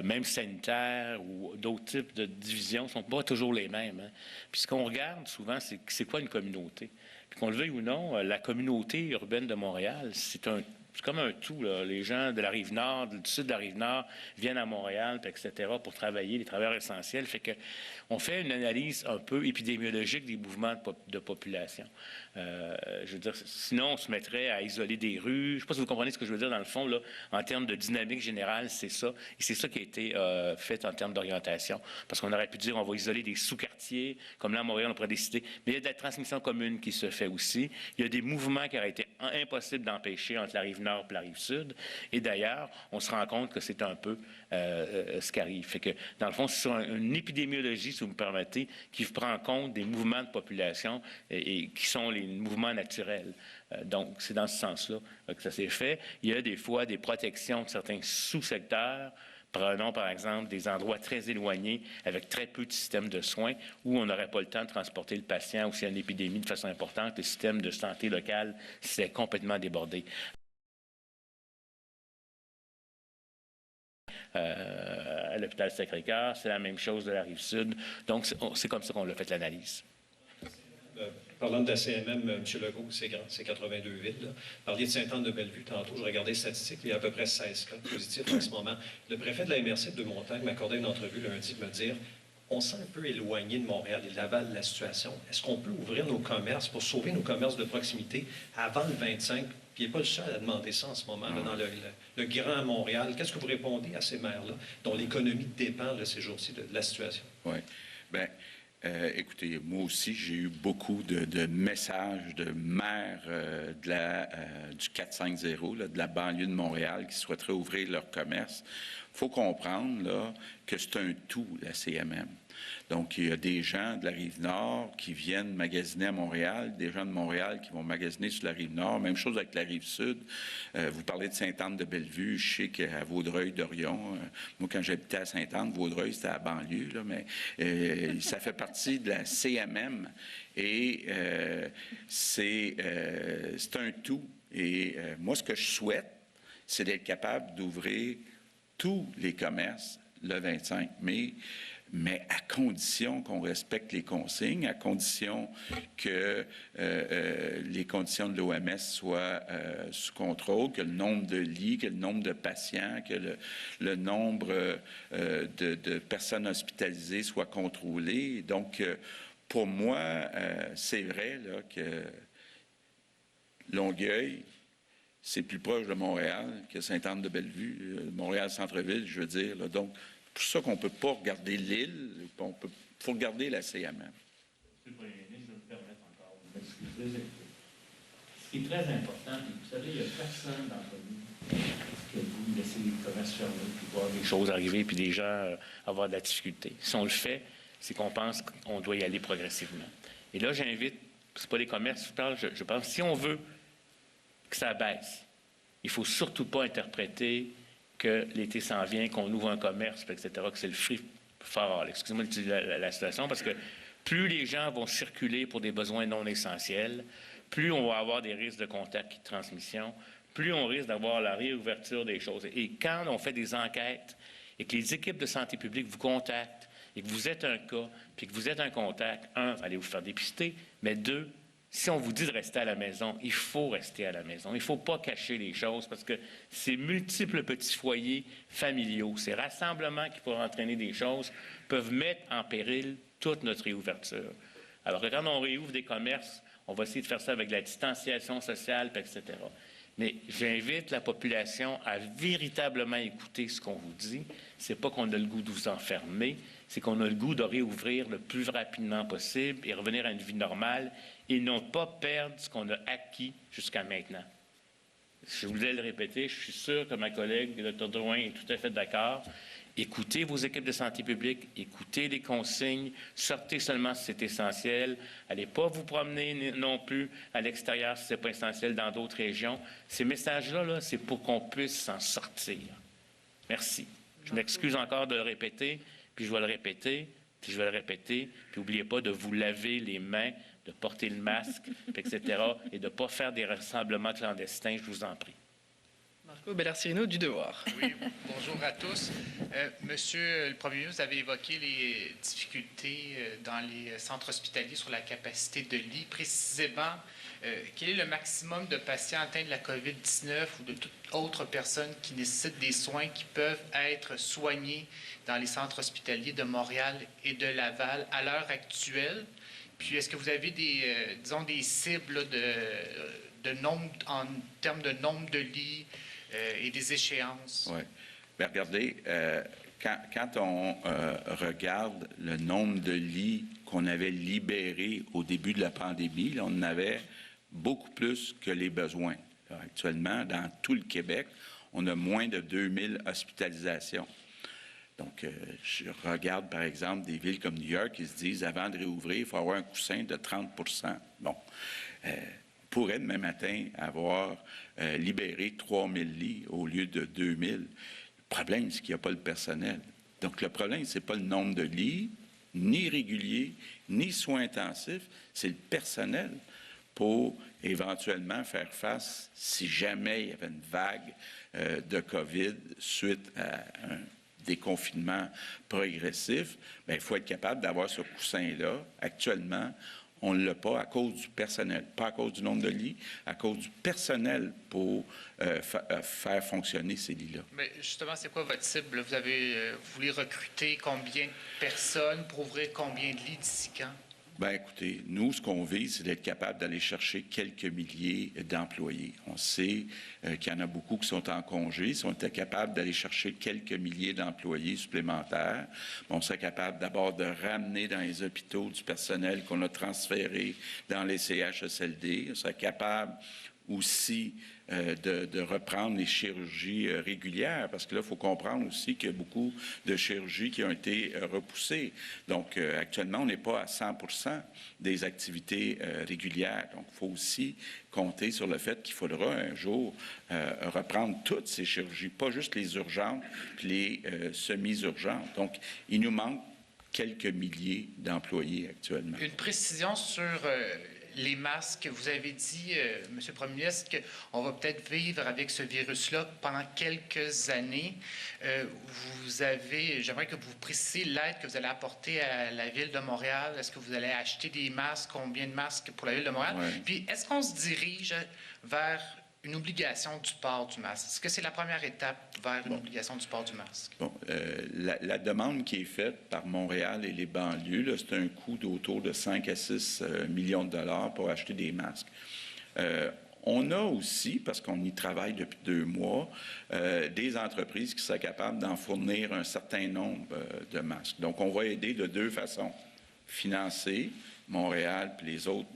même sanitaires ou d'autres types de divisions, ne sont pas toujours les mêmes. Hein. Puis ce qu'on regarde souvent, c'est quoi une communauté? Puis qu'on le veuille ou non, la communauté urbaine de Montréal, c'est comme un tout. Là. Les gens de la Rive-Nord, du sud de la Rive-Nord, viennent à Montréal, etc., pour travailler, les travailleurs essentiels. Fait que on fait une analyse un peu épidémiologique des mouvements de population. Je veux dire, sinon, on se mettrait à isoler des rues. Je ne sais pas si vous comprenez ce que je veux dire dans le fond, là, en termes de dynamique générale, c'est ça. Et c'est ça qui a été fait en termes d'orientation. Parce qu'on aurait pu dire, on va isoler des sous-quartiers, comme là, à Montréal, on pourrait décider. Mais il y a de la transmission commune qui se fait aussi. Il y a des mouvements qui auraient été impossibles d'empêcher entre la Rive-Nord et la Rive-Sud. Et d'ailleurs, on se rend compte que c'est un peu ce qui arrive. Fait que, dans le fond, c'est une épidémiologie, si vous me permettez, qui prend en compte des mouvements de population et qui sont les mouvements naturels. Donc, c'est dans ce sens-là que ça s'est fait. Il y a des fois des protections de certains sous-secteurs. Prenons, par exemple, des endroits très éloignés avec très peu de systèmes de soins où on n'aurait pas le temps de transporter le patient ou s'il y a une épidémie de façon importante, le système de santé local s'est complètement débordé. À l'hôpital Sacré-Cœur, c'est la même chose de la Rive-Sud. Donc, c'est comme ça qu'on l'a fait l'analyse. Parlant de la CMM, M. Legault, c'est grand, c'est 82 villes. Là. Parliez de Sainte-Anne-de-Bellevue tantôt, je regardais les statistiques, il y a à peu près 16 cas positifs en ce moment. Le préfet de la MRC de Deux-Montagnes m'accordait une entrevue lundi de me dire on s'est un peu éloigné de Montréal et de Laval de la situation. Est-ce qu'on peut ouvrir nos commerces pour sauver nos commerces de proximité avant le 25? Puis il n'est pas le seul à demander ça en ce moment, là, dans le Grand Montréal. Qu'est-ce que vous répondez à ces maires-là, dont l'économie dépend de ces jours-ci de la situation? Oui. Bien, écoutez, moi aussi, j'ai eu beaucoup de messages de maires du 450, là, de la banlieue de Montréal, qui souhaiteraient ouvrir leur commerce. Il faut comprendre là, que c'est un tout, la CMM. Donc, il y a des gens de la Rive-Nord qui viennent magasiner à Montréal, des gens de Montréal qui vont magasiner sur la Rive-Nord. Même chose avec la Rive-Sud. Vous parlez de Sainte-Anne-de-Bellevue. Je sais qu'à Vaudreuil-Dorion, moi, quand j'habitais à Sainte-Anne, Vaudreuil, c'était à la banlieue, là, mais ça fait partie de la CMM. Et c'est un tout. Et moi, ce que je souhaite, c'est d'être capable d'ouvrir tous les commerces le 25 mai, mais à condition qu'on respecte les consignes, à condition que les conditions de l'OMS soient sous contrôle, que le nombre de lits, que le nombre de patients, que le nombre de personnes hospitalisées soit contrôlé. Donc, pour moi, c'est vrai là, que Longueuil, c'est plus proche de Montréal que Sainte-Anne-de-Bellevue, Montréal-Centre-Ville, je veux dire. Là. Donc, c'est pour ça qu'on ne peut pas regarder l'île, il faut regarder la CMM. Monsieur le Premier ministre, je vais me permettre encore de m'excuser. Ce qui est très important, vous savez, il n'y a personne d'entre nous qui a voulu laisser les commerces fermés, puis voir des choses arriver, puis des gens avoir de la difficulté. Si on le fait, c'est qu'on pense qu'on doit y aller progressivement. Et là, j'invite, c'est pas les commerces, je pense, si on veut que ça baisse, il ne faut surtout pas interpréter que l'été s'en vient, qu'on ouvre un commerce, etc., que c'est le free for all. Excusez-moi d'utiliser la situation, parce que plus les gens vont circuler pour des besoins non essentiels, plus on va avoir des risques de contact et de transmission, plus on risque d'avoir la réouverture des choses. Et quand on fait des enquêtes et que les équipes de santé publique vous contactent et que vous êtes un cas, puis que vous êtes un contact, un, allez vous faire dépister, mais deux, si on vous dit de rester à la maison, il faut rester à la maison. Il ne faut pas cacher les choses parce que ces multiples petits foyers familiaux, ces rassemblements qui pourraient entraîner des choses, peuvent mettre en péril toute notre réouverture. Alors que quand on réouvre des commerces, on va essayer de faire ça avec la distanciation sociale, etc. Mais j'invite la population à véritablement écouter ce qu'on vous dit. Ce n'est pas qu'on a le goût de vous enfermer, c'est qu'on a le goût de réouvrir le plus rapidement possible et revenir à une vie normale et non pas perdre ce qu'on a acquis jusqu'à maintenant. Je voulais le répéter, je suis sûr que ma collègue, le Dr. Drouin, est tout à fait d'accord. Écoutez vos équipes de santé publique, écoutez les consignes, sortez seulement si c'est essentiel. Allez pas vous promener non plus à l'extérieur si ce n'est pas essentiel dans d'autres régions. Ces messages-là, là, c'est pour qu'on puisse s'en sortir. Merci. Je m'excuse encore de le répéter, puis je vais le répéter, puis je vais le répéter. Puis n'oubliez pas de vous laver les mains, de porter le masque, etc., et de ne pas faire des rassemblements clandestins, je vous en prie. Marco Bellarcirino du Devoir. Oui, bonjour à tous. Monsieur le Premier ministre, vous avez évoqué les difficultés dans les centres hospitaliers sur la capacité de lits. Précisément, quel est le maximum de patients atteints de la COVID-19 ou de toute autre personne qui nécessite des soins qui peuvent être soignés dans les centres hospitaliers de Montréal et de Laval à l'heure actuelle? Puis, est-ce que vous avez des cibles de nombre, en termes de nombre de lits et des échéances? Oui. Bien, regardez, quand on regarde le nombre de lits qu'on avait libérés au début de la pandémie, là, on en avait beaucoup plus que les besoins. Alors, actuellement, dans tout le Québec, on a moins de 2000 hospitalisations. Donc, je regarde, par exemple, des villes comme New York qui se disent, avant de réouvrir, il faut avoir un coussin de 30 %. Bon, on pourrait demain matin avoir libéré 3000 lits au lieu de 2000. Le problème, c'est qu'il n'y a pas le personnel. Donc, le problème, ce n'est pas le nombre de lits, ni réguliers, ni soins intensifs, c'est le personnel pour éventuellement faire face, si jamais il y avait une vague de COVID suite à un déconfinement progressif, bien, il faut être capable d'avoir ce coussin-là. Actuellement, on ne l'a pas à cause du personnel, pas à cause du nombre de lits, à cause du personnel pour faire fonctionner ces lits-là. Mais justement, c'est quoi votre cible? Vous voulez recruter combien de personnes pour ouvrir combien de lits d'ici quand? Bien, écoutez, nous, ce qu'on vise, c'est d'être capable d'aller chercher quelques milliers d'employés. On sait qu'il y en a beaucoup qui sont en congé. Si on était capable d'aller chercher quelques milliers d'employés supplémentaires, on serait capable d'abord de ramener dans les hôpitaux du personnel qu'on a transféré dans les CHSLD. On serait capable aussi de reprendre les chirurgies régulières, parce que là, il faut comprendre aussi qu'il y a beaucoup de chirurgies qui ont été repoussées. Donc, actuellement, on n'est pas à 100% des activités régulières. Donc, il faut aussi compter sur le fait qu'il faudra un jour reprendre toutes ces chirurgies, pas juste les urgentes puis les semi-urgentes. Donc, il nous manque quelques milliers d'employés actuellement. Une précision sur les masques. Vous avez dit, M. le Premier ministre, qu'on va peut-être vivre avec ce virus-là pendant quelques années. J'aimerais que vous précisiez l'aide que vous allez apporter à la Ville de Montréal. Est-ce que vous allez acheter des masques? Combien de masques pour la Ville de Montréal? Ouais. Puis, est-ce qu'on se dirige vers une obligation du port du masque? Est-ce que c'est la première étape vers une obligation du port du masque? Bon, la demande qui est faite par Montréal et les banlieues, là, c'est un coût d'autour de 5 à 6 millions de dollars pour acheter des masques. On a aussi, parce qu'on y travaille depuis 2 mois, des entreprises qui seraient capables d'en fournir un certain nombre de masques. Donc, on va aider de 2 façons. Financer Montréal et les autres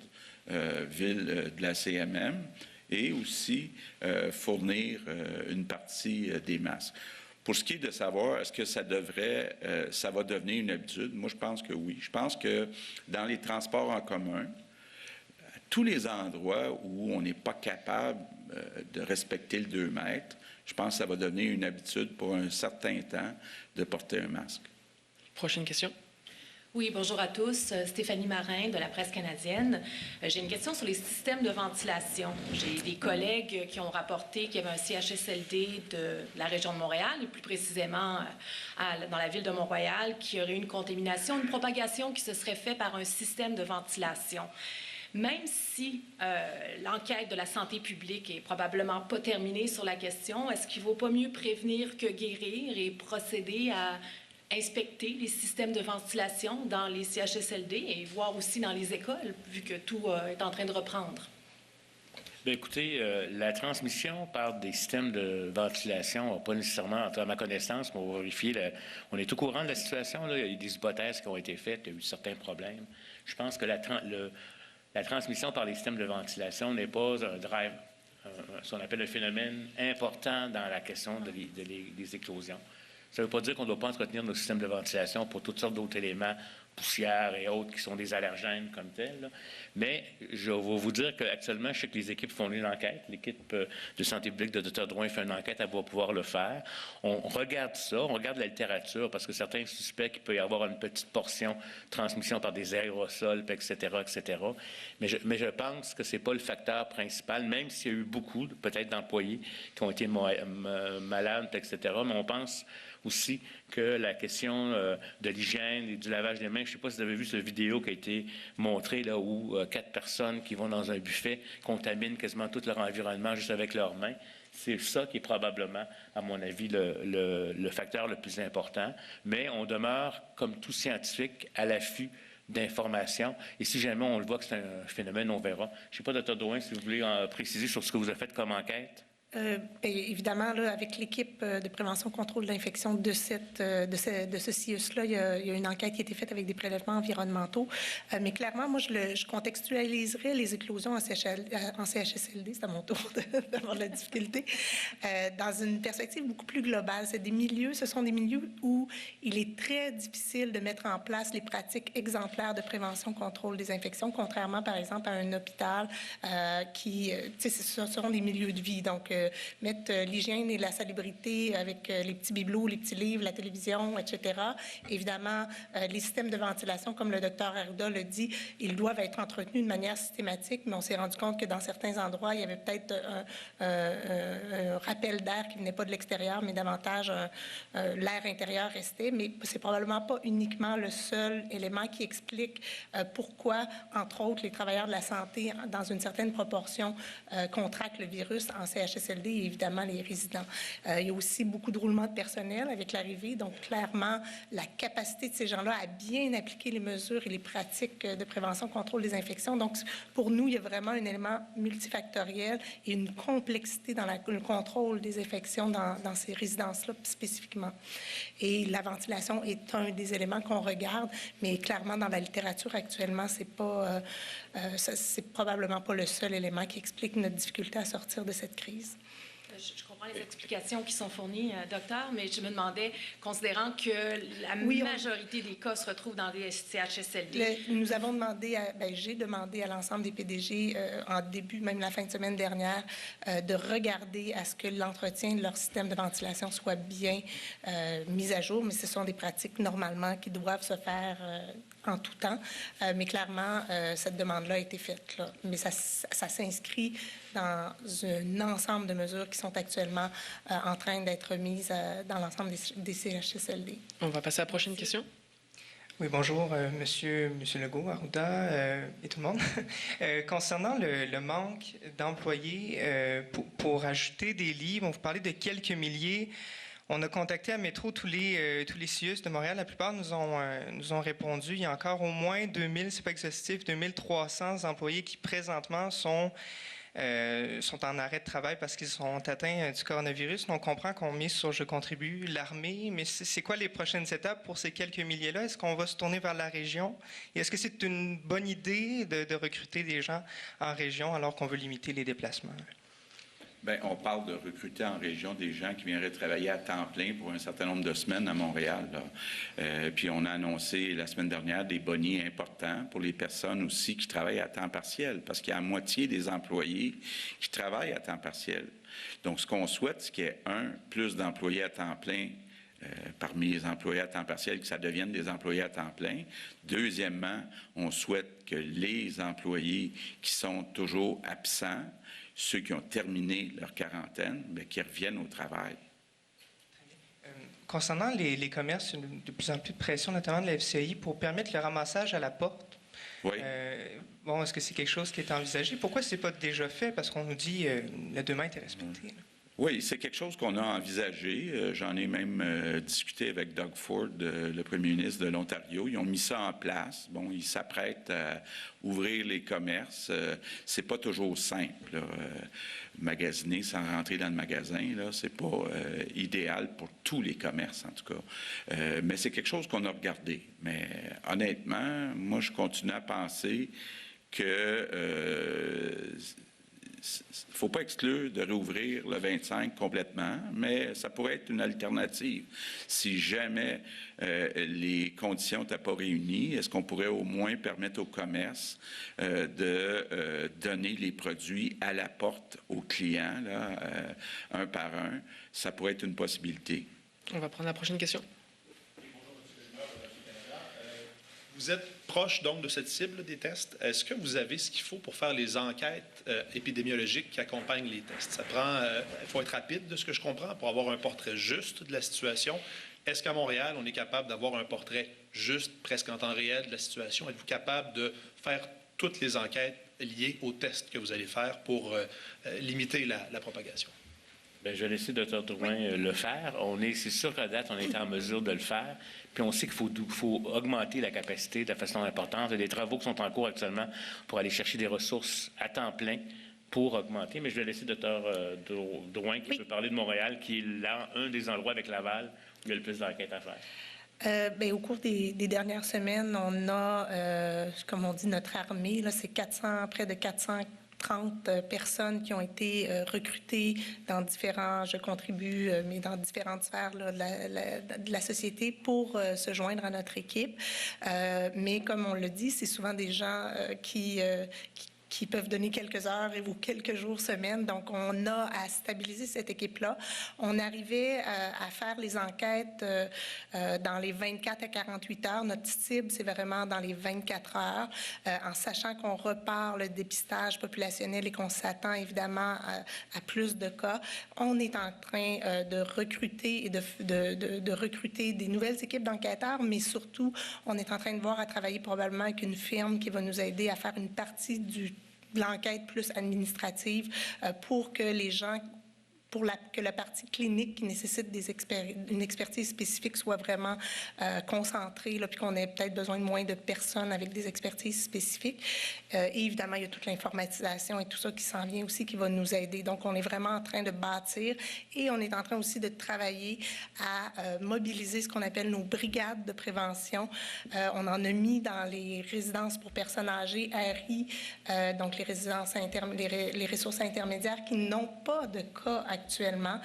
villes de la CMM, et aussi fournir une partie des masques. Pour ce qui est de savoir, est-ce que ça va devenir une habitude? Moi, je pense que oui. Je pense que dans les transports en commun, à tous les endroits où on n'est pas capable de respecter le 2 mètres, je pense que ça va devenir une habitude pour un certain temps de porter un masque. Prochaine question. Oui, bonjour à tous. Stéphanie Marin de la Presse canadienne. J'ai une question sur les systèmes de ventilation. J'ai des collègues qui ont rapporté qu'il y avait un CHSLD de la région de Montréal, et plus précisément dans la ville de Montréal, qui aurait eu une contamination, une propagation qui se serait faite par un système de ventilation. Même si l'enquête de la santé publique est probablement pas terminée sur la question, est-ce qu'il ne vaut pas mieux prévenir que guérir et procéder à inspecter les systèmes de ventilation dans les CHSLD et voir aussi dans les écoles, vu que tout est en train de reprendre? Bien, écoutez, la transmission par des systèmes de ventilation n'a pas nécessairement, à ma connaissance, mais on va vérifier, on est au courant de la situation. Là. Il y a eu des hypothèses qui ont été faites, il y a eu certains problèmes. Je pense que la transmission par les systèmes de ventilation n'est pas un drive, ce qu'on appelle un phénomène important dans la question des éclosions. Ça ne veut pas dire qu'on ne doit pas entretenir nos systèmes de ventilation pour toutes sortes d'autres éléments, poussière et autres, qui sont des allergènes comme tels. Là. Mais je vais vous dire qu'actuellement, je sais que les équipes font une enquête. L'équipe de santé publique de Dr. Drouin fait une enquête, elle va pouvoir le faire. On regarde ça, on regarde la littérature, parce que certains suspectent qu'il peut y avoir une petite portion de transmission par des aérosols, etc., etc. Mais je pense que ce n'est pas le facteur principal, même s'il y a eu beaucoup, peut-être, d'employés qui ont été malades, etc. Mais on pense aussi que la question de l'hygiène et du lavage des mains, je ne sais pas si vous avez vu cette vidéo qui a été montrée, là, où 4 personnes qui vont dans un buffet contaminent quasiment tout leur environnement juste avec leurs mains. C'est ça qui est probablement, à mon avis, le facteur le plus important. Mais on demeure, comme tout scientifique, à l'affût d'informations. Et si jamais on le voit que c'est un phénomène, on verra. Je ne sais pas, Dr. Drouin, si vous voulez préciser sur ce que vous avez fait comme enquête. Évidemment, là, avec l'équipe de prévention contrôle de l'infection de ce CIUS-là, il y a une enquête qui a été faite avec des prélèvements environnementaux. Mais clairement, moi, je contextualiserais les éclosions en CHSLD, c'est à mon tour d'avoir de la difficulté, dans une perspective beaucoup plus globale. Ce sont des milieux où il est très difficile de mettre en place les pratiques exemplaires de prévention contrôle des infections, contrairement, par exemple, à un hôpital ce seront des milieux de vie. Donc, mettre l'hygiène et la salubrité avec les petits bibelots, les petits livres, la télévision, etc. Évidemment, les systèmes de ventilation, comme le docteur Arruda le dit, ils doivent être entretenus de manière systématique, mais on s'est rendu compte que dans certains endroits, il y avait peut-être un rappel d'air qui venait pas de l'extérieur, mais davantage l'air intérieur restait. Mais c'est probablement pas uniquement le seul élément qui explique pourquoi, entre autres, les travailleurs de la santé, dans une certaine proportion, contractent le virus en CHSLD et évidemment les résidents. Il y a aussi beaucoup de roulement de personnel avec l'arrivée, donc clairement, la capacité de ces gens-là à bien appliquer les mesures et les pratiques de prévention, contrôle des infections. Donc, pour nous, il y a vraiment un élément multifactoriel et une complexité dans le contrôle des infections dans ces résidences-là spécifiquement. Et la ventilation est un des éléments qu'on regarde, mais clairement, dans la littérature actuellement, c'est probablement pas le seul élément qui explique notre difficulté à sortir de cette crise. Je comprends les explications qui sont fournies, docteur, mais je me demandais, considérant que la majorité des cas se retrouvent dans des CHSLD... Nous avons demandé, j'ai demandé à l'ensemble des PDG, en début, même la fin de semaine dernière, de regarder à ce que l'entretien de leur système de ventilation soit bien mis à jour, mais ce sont des pratiques normalement qui doivent se faire en tout temps. Mais clairement, cette demande-là a été faite, là. Mais ça s'inscrit dans un ensemble de mesures qui sont actuellement en train d'être mises dans l'ensemble des CHSLD. On va passer à la prochaine question. Oui, bonjour, Monsieur Legault, Arruda et tout le monde. Concernant le manque d'employés pour ajouter des lits, on vous parlait de quelques milliers. On a contacté à Métro tous les CIUS de Montréal. La plupart nous ont répondu. Il y a encore au moins 2000, c'est pas exhaustif, 2300 employés qui présentement sont en arrêt de travail parce qu'ils sont atteints du coronavirus. Donc, on comprend qu'on mise sur Je contribue, l'armée, mais c'est quoi les prochaines étapes pour ces quelques milliers-là? Est-ce qu'on va se tourner vers la région? Et est-ce que c'est une bonne idée de recruter des gens en région alors qu'on veut limiter les déplacements? Bien, on parle de recruter en région des gens qui viendraient travailler à temps plein pour un certain nombre de semaines à Montréal. Puis on a annoncé la semaine dernière des bonies importants pour les personnes aussi qui travaillent à temps partiel, parce qu'il y a la moitié des employés qui travaillent à temps partiel. Donc, ce qu'on souhaite, c'est qu'il y ait plus d'employés à temps plein parmi les employés à temps partiel, que ça devienne des employés à temps plein. Deuxièmement, on souhaite que les employés qui sont toujours absents, ceux qui ont terminé leur quarantaine, bien, qui reviennent au travail. Concernant les commerces, il y a de plus en plus de pression, notamment de la FCI, pour permettre le ramassage à la porte. Oui. Est-ce que c'est quelque chose qui est envisagé? Pourquoi ce n'est pas déjà fait? Parce qu'on nous dit la demande est respectée. Oui, c'est quelque chose qu'on a envisagé. J'en ai même discuté avec Doug Ford, le premier ministre de l'Ontario. Ils ont mis ça en place. Bon, ils s'apprêtent à ouvrir les commerces. C'est pas toujours simple, là. Magasiner sans rentrer dans le magasin, là, c'est pas idéal pour tous les commerces, en tout cas. Mais c'est quelque chose qu'on a regardé. Mais honnêtement, moi, je continue à penser que il ne faut pas exclure de réouvrir le 25 complètement, mais ça pourrait être une alternative. Si jamais les conditions n'étaient pas réunies, est-ce qu'on pourrait au moins permettre au commerce de donner les produits à la porte aux clients, là, un par un? Ça pourrait être une possibilité. On va prendre la prochaine question. Vous êtes proche donc de cette cible des tests. Est-ce que vous avez ce qu'il faut pour faire les enquêtes épidémiologiques qui accompagnent les tests? Ça prend, il faut être rapide de ce que je comprends pour avoir un portrait juste de la situation. Est-ce qu'à Montréal, on est capable d'avoir un portrait juste, presque en temps réel de la situation? Êtes-vous capable de faire toutes les enquêtes liées aux tests que vous allez faire pour limiter la propagation? Bien, je vais laisser le Dr. Drouin le faire. C'est sûr qu'à date, on est en mesure de le faire. Puis on sait qu'il faut augmenter la capacité de façon importante. Il y a des travaux qui sont en cours actuellement pour aller chercher des ressources à temps plein pour augmenter. Mais je vais laisser le Dr. Drouin qui peut parler de Montréal, qui est là, un des endroits avec Laval où il y a le plus d'enquêtes à faire. Au cours des dernières semaines, on a, comme on dit, notre armée. Là, c'est près de 430 personnes qui ont été recrutées dans différents, je contribue, mais dans différentes sphères là, de la société pour se joindre à notre équipe. Mais comme on le dit, c'est souvent des gens qui qui peuvent donner quelques heures ou quelques jours, semaines. Donc, on a à stabiliser cette équipe-là. On arrivait à faire les enquêtes dans les 24 à 48 heures. Notre cible, c'est vraiment dans les 24 heures, en sachant qu'on repart le dépistage populationnel et qu'on s'attend évidemment à plus de cas. On est en train de recruter et de recruter des nouvelles équipes d'enquêteurs, mais surtout, on est en train de voir à travailler probablement avec une firme qui va nous aider à faire une partie de l'enquête plus administrative pour que les gens, que la partie clinique qui nécessite une expertise spécifique soit vraiment concentrée, puis qu'on ait peut-être besoin de moins de personnes avec des expertises spécifiques. Et évidemment, il y a toute l'informatisation et tout ça qui s'en vient aussi, qui va nous aider. Donc, on est vraiment en train de bâtir et on est en train aussi de travailler à mobiliser ce qu'on appelle nos brigades de prévention. On en a mis dans les résidences pour personnes âgées, RI, donc les résidences les ressources intermédiaires qui n'ont pas de cas actuellement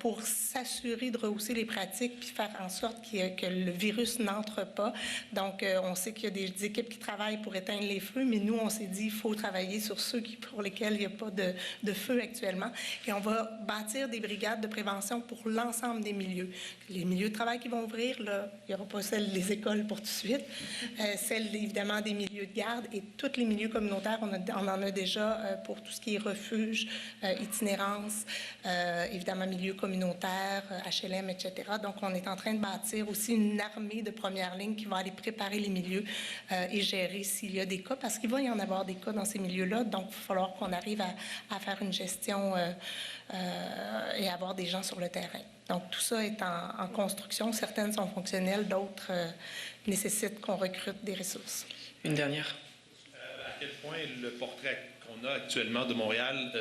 pour s'assurer de rehausser les pratiques puis faire en sorte que le virus n'entre pas. Donc, on sait qu'il y a des équipes qui travaillent pour éteindre les feux, mais nous, on s'est dit qu'il faut travailler sur ceux pour lesquels il n'y a pas de feu actuellement. Et on va bâtir des brigades de prévention pour l'ensemble des milieux. Les milieux de travail qui vont ouvrir, là, il n'y aura pas celles des écoles pour tout de suite, celles évidemment des milieux de garde et tous les milieux communautaires, on en a déjà pour tout ce qui est refuge, itinérance, évidemment milieu communautaire, HLM, etc. Donc, on est en train de bâtir aussi une armée de première ligne qui va aller préparer les milieux et gérer s'il y a des cas, parce qu'il va y en avoir des cas dans ces milieux-là. Donc, il va falloir qu'on arrive à faire une gestion et avoir des gens sur le terrain. Donc, tout ça est en construction. Certaines sont fonctionnelles, d'autres nécessitent qu'on recrute des ressources. Une dernière. À quel point le portrait qu'on a actuellement de Montréal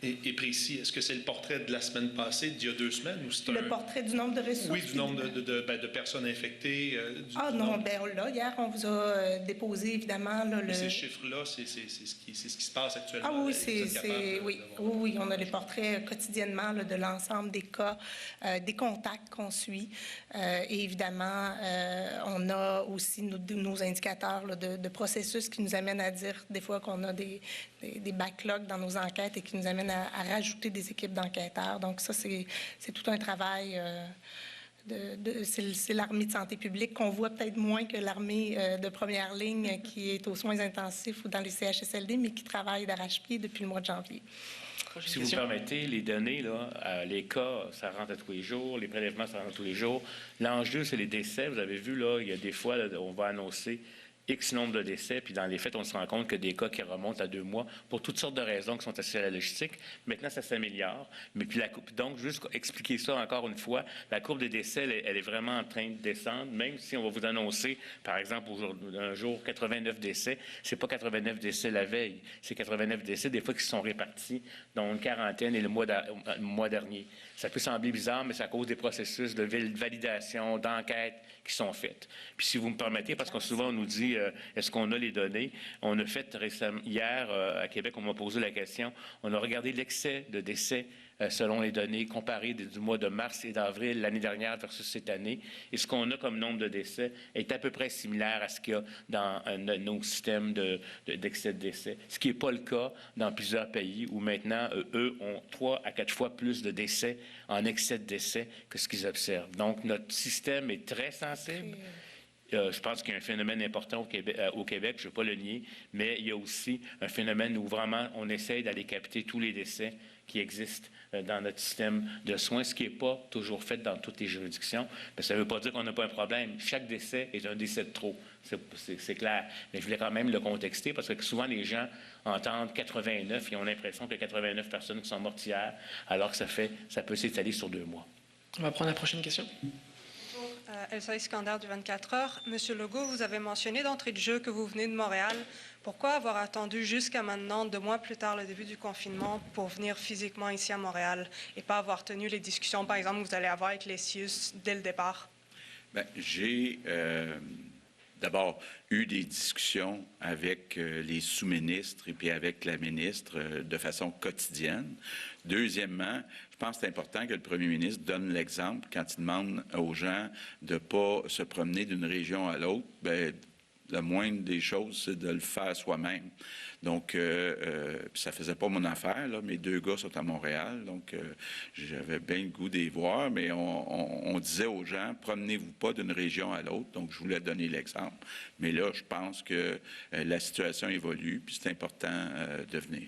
est précis? Est-ce que c'est le portrait de la semaine passée, d'il y a 2 semaines? Ou c'est le portrait du nombre de ressources? Oui, du nombre de personnes infectées. Non, bien là, hier, on vous a déposé, évidemment... Là, ces chiffres-là, c'est ce qui se passe actuellement? Ah oui, oui, on a les portraits quotidiennement là, de l'ensemble des cas, des contacts qu'on suit. Et évidemment, on a aussi nos indicateurs là, de processus qui nous amènent à dire des fois qu'on a des backlogs dans nos enquêtes et qui nous amènent à rajouter des équipes d'enquêteurs. Donc ça, c'est tout un travail. C'est l'armée de santé publique qu'on voit peut-être moins que l'armée de première ligne qui est aux soins intensifs ou dans les CHSLD, mais qui travaille d'arrache-pied depuis le mois de janvier. Si vous permettez, les données, là, les cas, ça rentre à tous les jours, les prélèvements, ça rentre tous les jours. L'enjeu, c'est les décès. Vous avez vu, là, il y a des fois, là, on va annoncer X nombre de décès, puis dans les faits, on se rend compte que des cas qui remontent à 2 mois pour toutes sortes de raisons qui sont associées à la logistique. Maintenant, ça s'améliore. Mais puis donc, juste expliquer ça encore une fois, la courbe des décès, elle est vraiment en train de descendre, même si on va vous annoncer, par exemple, un jour, 89 décès. C'est pas 89 décès la veille, c'est 89 décès des fois qui se sont répartis dans une quarantaine et le mois dernier. Ça peut sembler bizarre, mais c'est à cause des processus de validation, d'enquête qui sont faites. Puis si vous me permettez, parce que souvent on nous dit est-ce qu'on a les données? On a fait récemment, hier à Québec, on m'a posé la question, on a regardé l'excès de décès selon les données comparées du mois de mars et d'avril l'année dernière versus cette année. Et ce qu'on a comme nombre de décès est à peu près similaire à ce qu'il y a dans nos systèmes d'excès de décès. Ce qui n'est pas le cas dans plusieurs pays où maintenant, eux ont 3 à 4 fois plus de décès en excès de décès que ce qu'ils observent. Donc, notre système est très sensible. Je pense qu'il y a un phénomène important au Québec, je ne vais pas le nier, mais il y a aussi un phénomène où vraiment on essaye d'aller capter tous les décès qui existent dans notre système de soins, ce qui n'est pas toujours fait dans toutes les juridictions. Mais ça ne veut pas dire qu'on n'a pas un problème. Chaque décès est un décès de trop, c'est clair. Mais je voulais quand même le contexter parce que souvent les gens entendent 89 et ont l'impression qu'il y a 89 personnes qui sont mortes hier, alors que ça peut s'étaler sur 2 mois. On va prendre la prochaine question. Elsa Iskander du 24 heures. Monsieur Legault, vous avez mentionné d'entrée de jeu que vous venez de Montréal. Pourquoi avoir attendu jusqu'à maintenant, 2 mois plus tard, le début du confinement, pour venir physiquement ici à Montréal et pas avoir tenu les discussions, par exemple, que vous allez avoir avec les CIUS dès le départ? Bien, j'ai d'abord eu des discussions avec les sous-ministres et puis avec la ministre de façon quotidienne. Deuxièmement, je pense que c'est important que le premier ministre donne l'exemple quand il demande aux gens de ne pas se promener d'une région à l'autre. Bien, la moindre des choses, c'est de le faire soi-même. Donc, ça faisait pas mon affaire, là. Mes 2 gars sont à Montréal, donc j'avais bien le goût d'y voir, mais on disait aux gens, promenez-vous pas d'une région à l'autre. Donc, je voulais donner l'exemple. Mais là, je pense que la situation évolue, puis c'est important de venir.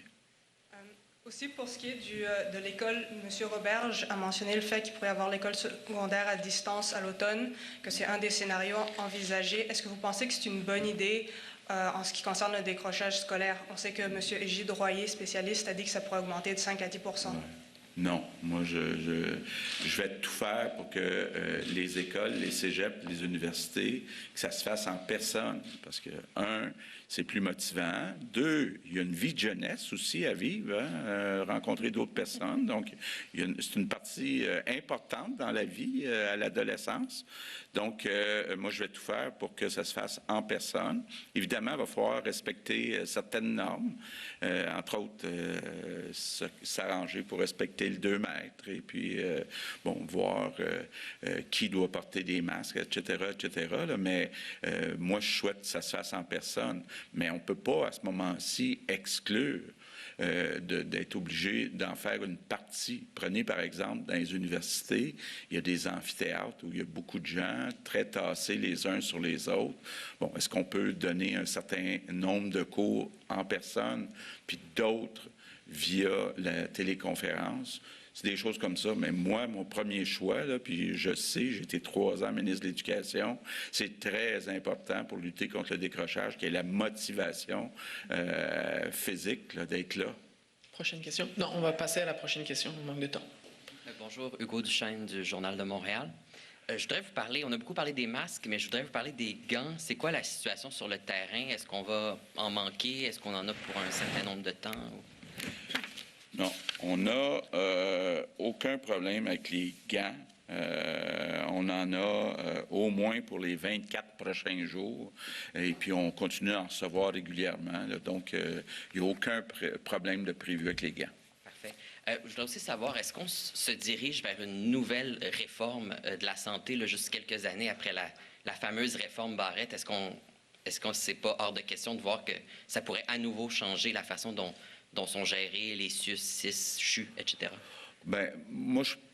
Aussi, pour ce qui est de l'école, M. Roberge a mentionné le fait qu'il pourrait y avoir l'école secondaire à distance à l'automne, que c'est un des scénarios envisagés. Est-ce que vous pensez que c'est une bonne idée en ce qui concerne le décrochage scolaire? On sait que M. Égide Royer, spécialiste, a dit que ça pourrait augmenter de 5 à 10 %. Non, moi, je vais tout faire pour que les écoles, les cégeps, les universités, que ça se fasse en personne. Parce que, 1, c'est plus motivant. 2, il y a une vie de jeunesse aussi à vivre, hein, rencontrer d'autres personnes. Donc, c'est une partie importante dans la vie à l'adolescence. Donc, moi, je vais tout faire pour que ça se fasse en personne. Évidemment, il va falloir respecter certaines normes, entre autres, s'arranger pour respecter le 2 mètres et puis, voir qui doit porter des masques, etc., etc. Là. Mais moi, je souhaite que ça se fasse en personne. Mais on ne peut pas, à ce moment-ci, exclure d'être obligé d'en faire une partie. Prenez, par exemple, dans les universités, il y a des amphithéâtres où il y a beaucoup de gens très tassés les uns sur les autres. Bon, est-ce qu'on peut donner un certain nombre de cours en personne, puis d'autres via la téléconférence? C'est des choses comme ça. Mais moi, mon premier choix, là, puis je sais, j'ai été 3 ans ministre de l'Éducation, c'est très important pour lutter contre le décrochage, qui est la motivation physique d'être là. Prochaine question. Non, on va passer à la prochaine question, on manque de temps. Bonjour, Hugo Duchesne du Journal de Montréal. Je voudrais vous parler, on a beaucoup parlé des masques, mais je voudrais vous parler des gants. C'est quoi la situation sur le terrain? Est-ce qu'on va en manquer? Est-ce qu'on en a pour un certain nombre de temps? Non, on n'a aucun problème avec les gants. On en a au moins pour les 24 prochains jours. Et puis, on continue à en recevoir régulièrement. Là, donc, il n'y a aucun problème de prévu avec les gants. Parfait. Je voudrais aussi savoir, est-ce qu'on se dirige vers une nouvelle réforme de la santé, là, juste quelques années après la fameuse réforme Barrette? Est-ce qu'on c'est pas hors de question de voir que ça pourrait à nouveau changer la façon dont sont gérés les CIUS, CIS, CHU, etc.? Bien, moi, je ne suis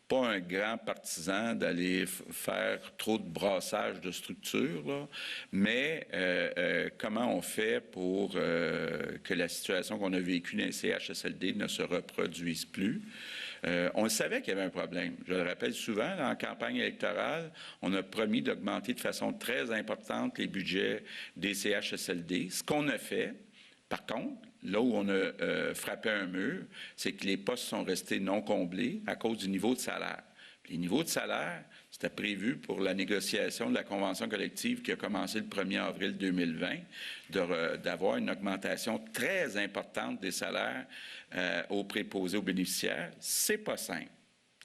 pas un grand partisan d'aller faire trop de brassage de structures, là. Mais comment on fait pour que la situation qu'on a vécue dans les CHSLD ne se reproduise plus? On le savait qu'il y avait un problème. Je le rappelle souvent, là, en campagne électorale, on a promis d'augmenter de façon très importante les budgets des CHSLD. Ce qu'on a fait, par contre, là où on a frappé un mur, c'est que les postes sont restés non comblés à cause du niveau de salaire. Les niveaux de salaire, c'était prévu pour la négociation de la convention collective qui a commencé le 1er avril 2020, d'avoir une augmentation très importante des salaires aux préposés aux bénéficiaires. C'est pas simple.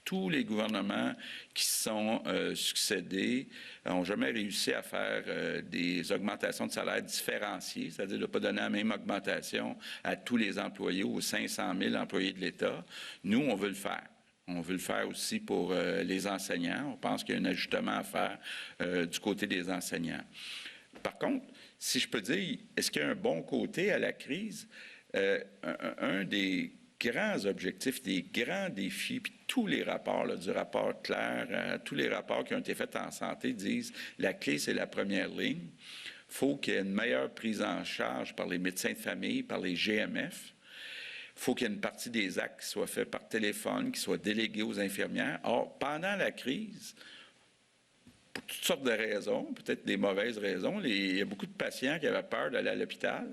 Tous les gouvernements qui sont succédés n'ont jamais réussi à faire des augmentations de salaire différenciées, c'est-à-dire de ne pas donner la même augmentation à tous les employés, aux 500 000 employés de l'État. Nous, on veut le faire. On veut le faire aussi pour les enseignants. On pense qu'il y a un ajustement à faire du côté des enseignants. Par contre, si je peux dire, est-ce qu'il y a un bon côté à la crise? Un des grands objectifs, des grands défis, puis tous les rapports, là, du rapport Claire, tous les rapports qui ont été faits en santé disent la clé, c'est la première ligne. Il faut qu'il y ait une meilleure prise en charge par les médecins de famille, par les GMF. Il faut qu'il y ait une partie des actes qui soient faits par téléphone, qui soient délégués aux infirmières. Or, pendant la crise, pour toutes sortes de raisons, peut-être des mauvaises raisons, il y a beaucoup de patients qui avaient peur d'aller à l'hôpital.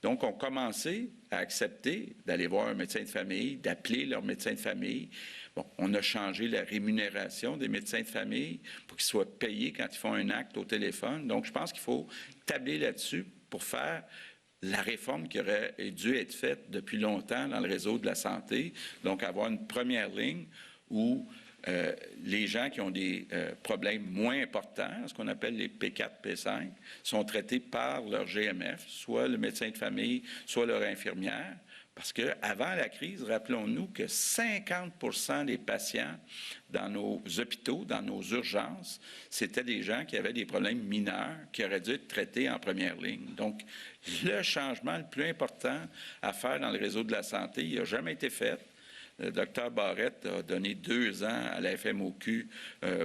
Donc, ont commencé à accepter d'aller voir un médecin de famille, d'appeler leur médecin de famille. Bon, on a changé la rémunération des médecins de famille pour qu'ils soient payés quand ils font un acte au téléphone. Donc, je pense qu'il faut tabler là-dessus pour faire la réforme qui aurait dû être faite depuis longtemps dans le réseau de la santé. Donc, avoir une première ligne où Les gens qui ont des problèmes moins importants, ce qu'on appelle les P4, P5, sont traités par leur GMF, soit le médecin de famille, soit leur infirmière. Parce qu'avant la crise, rappelons-nous que 50 des patients dans nos hôpitaux, dans nos urgences, c'était des gens qui avaient des problèmes mineurs qui auraient dû être traités en première ligne. Donc, le changement le plus important à faire dans le réseau de la santé, il n'a jamais été fait. Le docteur Barrette a donné 2 ans à la FMOQ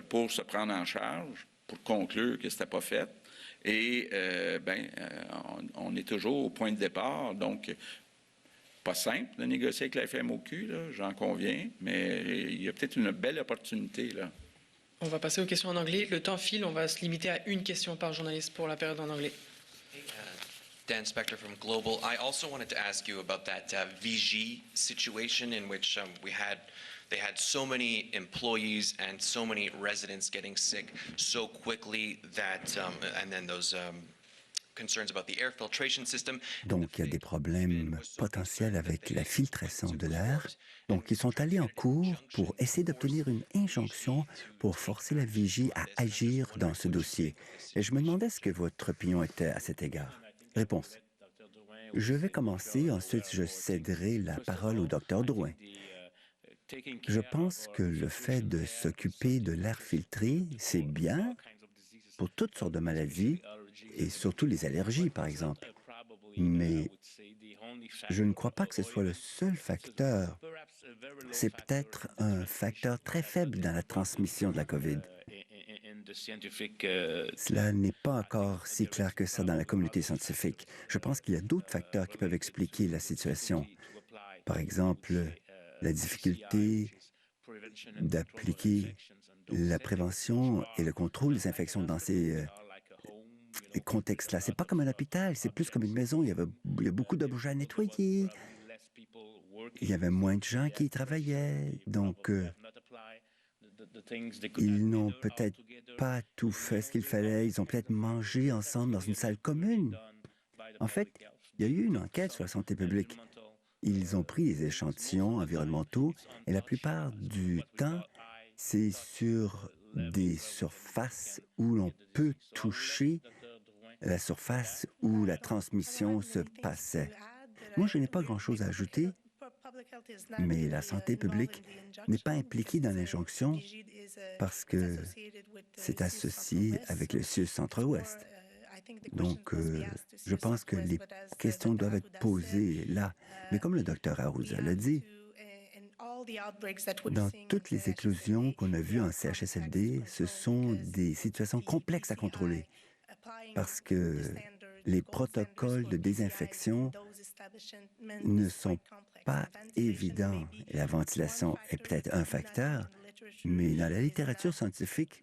pour se prendre en charge, pour conclure que ce n'était pas fait. Et on est toujours au point de départ. Donc, pas simple de négocier avec la FMOQ, j'en conviens, mais il y a peut-être une belle opportunité, là. On va passer aux questions en anglais. Le temps file, on va se limiter à une question par journaliste pour la période en anglais. Dan Spector from Global. I also wanted to ask you about that VG situation in which they had so many employees and so many residents getting sick so quickly that, and then those concerns about the air filtration system. Donc, il y a des problèmes potentiels avec la filtration de l'air. Donc, ils sont allés en cours pour essayer d'obtenir une injonction pour forcer la Vigie à agir dans ce dossier. Et je me demandais ce que votre opinion était à cet égard. Réponse. Je vais commencer, ensuite je céderai la parole au Dr Drouin. Je pense que le fait de s'occuper de l'air filtré, c'est bien pour toutes sortes de maladies et surtout les allergies, par exemple. Mais je ne crois pas que ce soit le seul facteur. C'est peut-être un facteur très faible dans la transmission de la COVID. Cela n'est pas encore si clair que ça dans la communauté scientifique. Je pense qu'il y a d'autres facteurs qui peuvent expliquer la situation. Par exemple, la difficulté d'appliquer la prévention et le contrôle des infections dans ces contextes-là. C'est pas comme un hôpital, c'est plus comme une maison. Il y a beaucoup d'objets à nettoyer. Il y avait moins de gens qui y travaillaient. Donc, ils n'ont peut-être pas tout fait ce qu'il fallait. Ils ont peut-être mangé ensemble dans une salle commune. En fait, il y a eu une enquête sur la santé publique. Ils ont pris des échantillons environnementaux et la plupart du temps, c'est sur des surfaces où l'on peut toucher la surface où la transmission se passait. Moi, je n'ai pas grand-chose à ajouter, mais la santé publique n'est pas impliquée dans l'injonction parce que c'est associé avec le CIUS Centre-Ouest. Donc, je pense que les questions doivent être posées là. Mais comme le Dr Arruda l'a dit, dans toutes les éclosions qu'on a vues en CHSLD, ce sont des situations complexes à contrôler parce que les protocoles de désinfection ne sont pas évidents. La ventilation est peut-être un facteur, mais dans la littérature scientifique,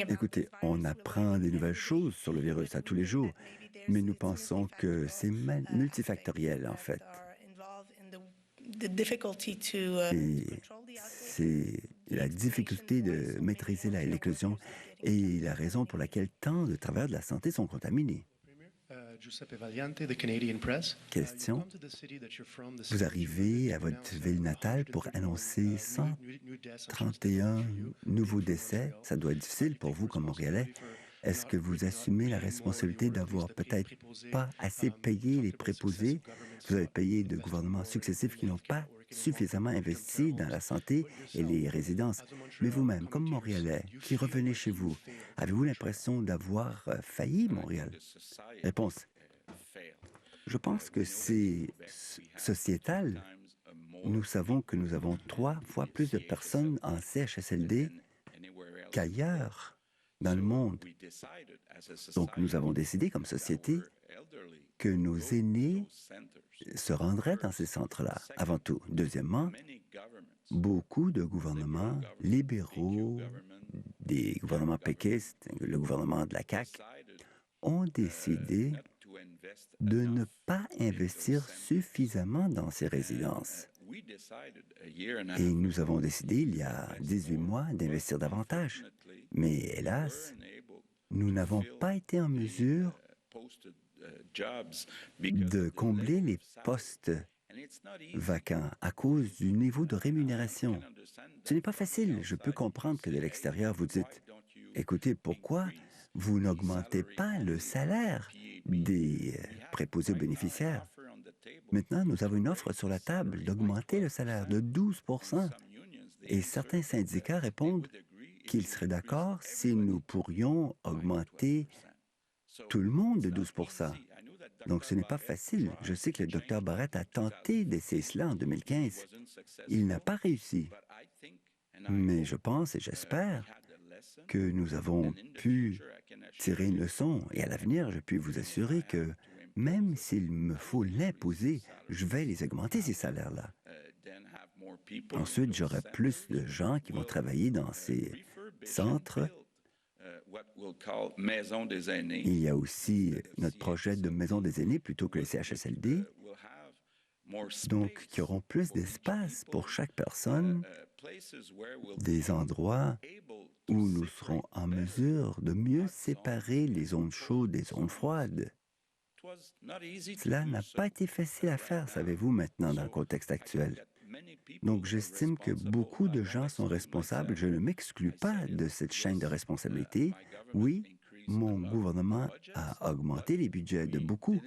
écoutez, on apprend des nouvelles choses sur le virus à tous les jours, mais nous pensons que c'est multifactoriel, en fait. Et c'est la difficulté de maîtriser l'éclosion et la raison pour laquelle tant de travailleurs de la santé sont contaminés. Question. Vous arrivez à votre ville natale pour annoncer 131 nouveaux décès. Ça doit être difficile pour vous comme Montréalais. Est-ce que vous assumez la responsabilité d'avoir peut-être pas assez payé les préposés? Vous avez payé de gouvernements successifs qui n'ont pas suffisamment investi dans la santé et les résidences. Mais vous-même, comme Montréalais, qui revenez chez vous, avez-vous l'impression d'avoir failli Montréal? Réponse. Je pense que c'est sociétal. Nous savons que nous avons 3 fois plus de personnes en CHSLD qu'ailleurs dans le monde. Donc, nous avons décidé comme société que nos aînés se rendraient dans ces centres-là, avant tout. Deuxièmement, beaucoup de gouvernements libéraux, des gouvernements péquistes, le gouvernement de la CAQ, ont décidé de ne pas investir suffisamment dans ces résidences. Et nous avons décidé, il y a 18 mois, d'investir davantage. Mais hélas, nous n'avons pas été en mesure de combler les postes vacants à cause du niveau de rémunération. Ce n'est pas facile. Je peux comprendre que de l'extérieur, vous dites, écoutez, pourquoi vous n'augmentez pas le salaire des préposés aux bénéficiaires? Maintenant, nous avons une offre sur la table d'augmenter le salaire de 12 et certains syndicats répondent qu'ils seraient d'accord si nous pourrions augmenter tout le monde de 12 Donc, ce n'est pas facile. Je sais que le Dr Barrett a tenté d'essayer cela en 2015. Il n'a pas réussi. Mais je pense et j'espère que nous avons pu tirer une leçon. Et à l'avenir, je puis vous assurer que même s'il me faut l'imposer, je vais les augmenter, ces salaires-là. Ensuite, j'aurai plus de gens qui vont travailler dans ces centres. Il y a aussi notre projet de maison des aînés plutôt que les CHSLD, donc qui auront plus d'espace pour chaque personne, des endroits où nous serons en mesure de mieux séparer les zones chaudes des zones froides. Cela n'a pas été facile à faire, savez-vous, maintenant, dans le contexte actuel. Donc, j'estime que beaucoup de gens sont responsables. Je ne m'exclus pas de cette chaîne de responsabilité. Oui, mon gouvernement a augmenté les budgets de beaucoup,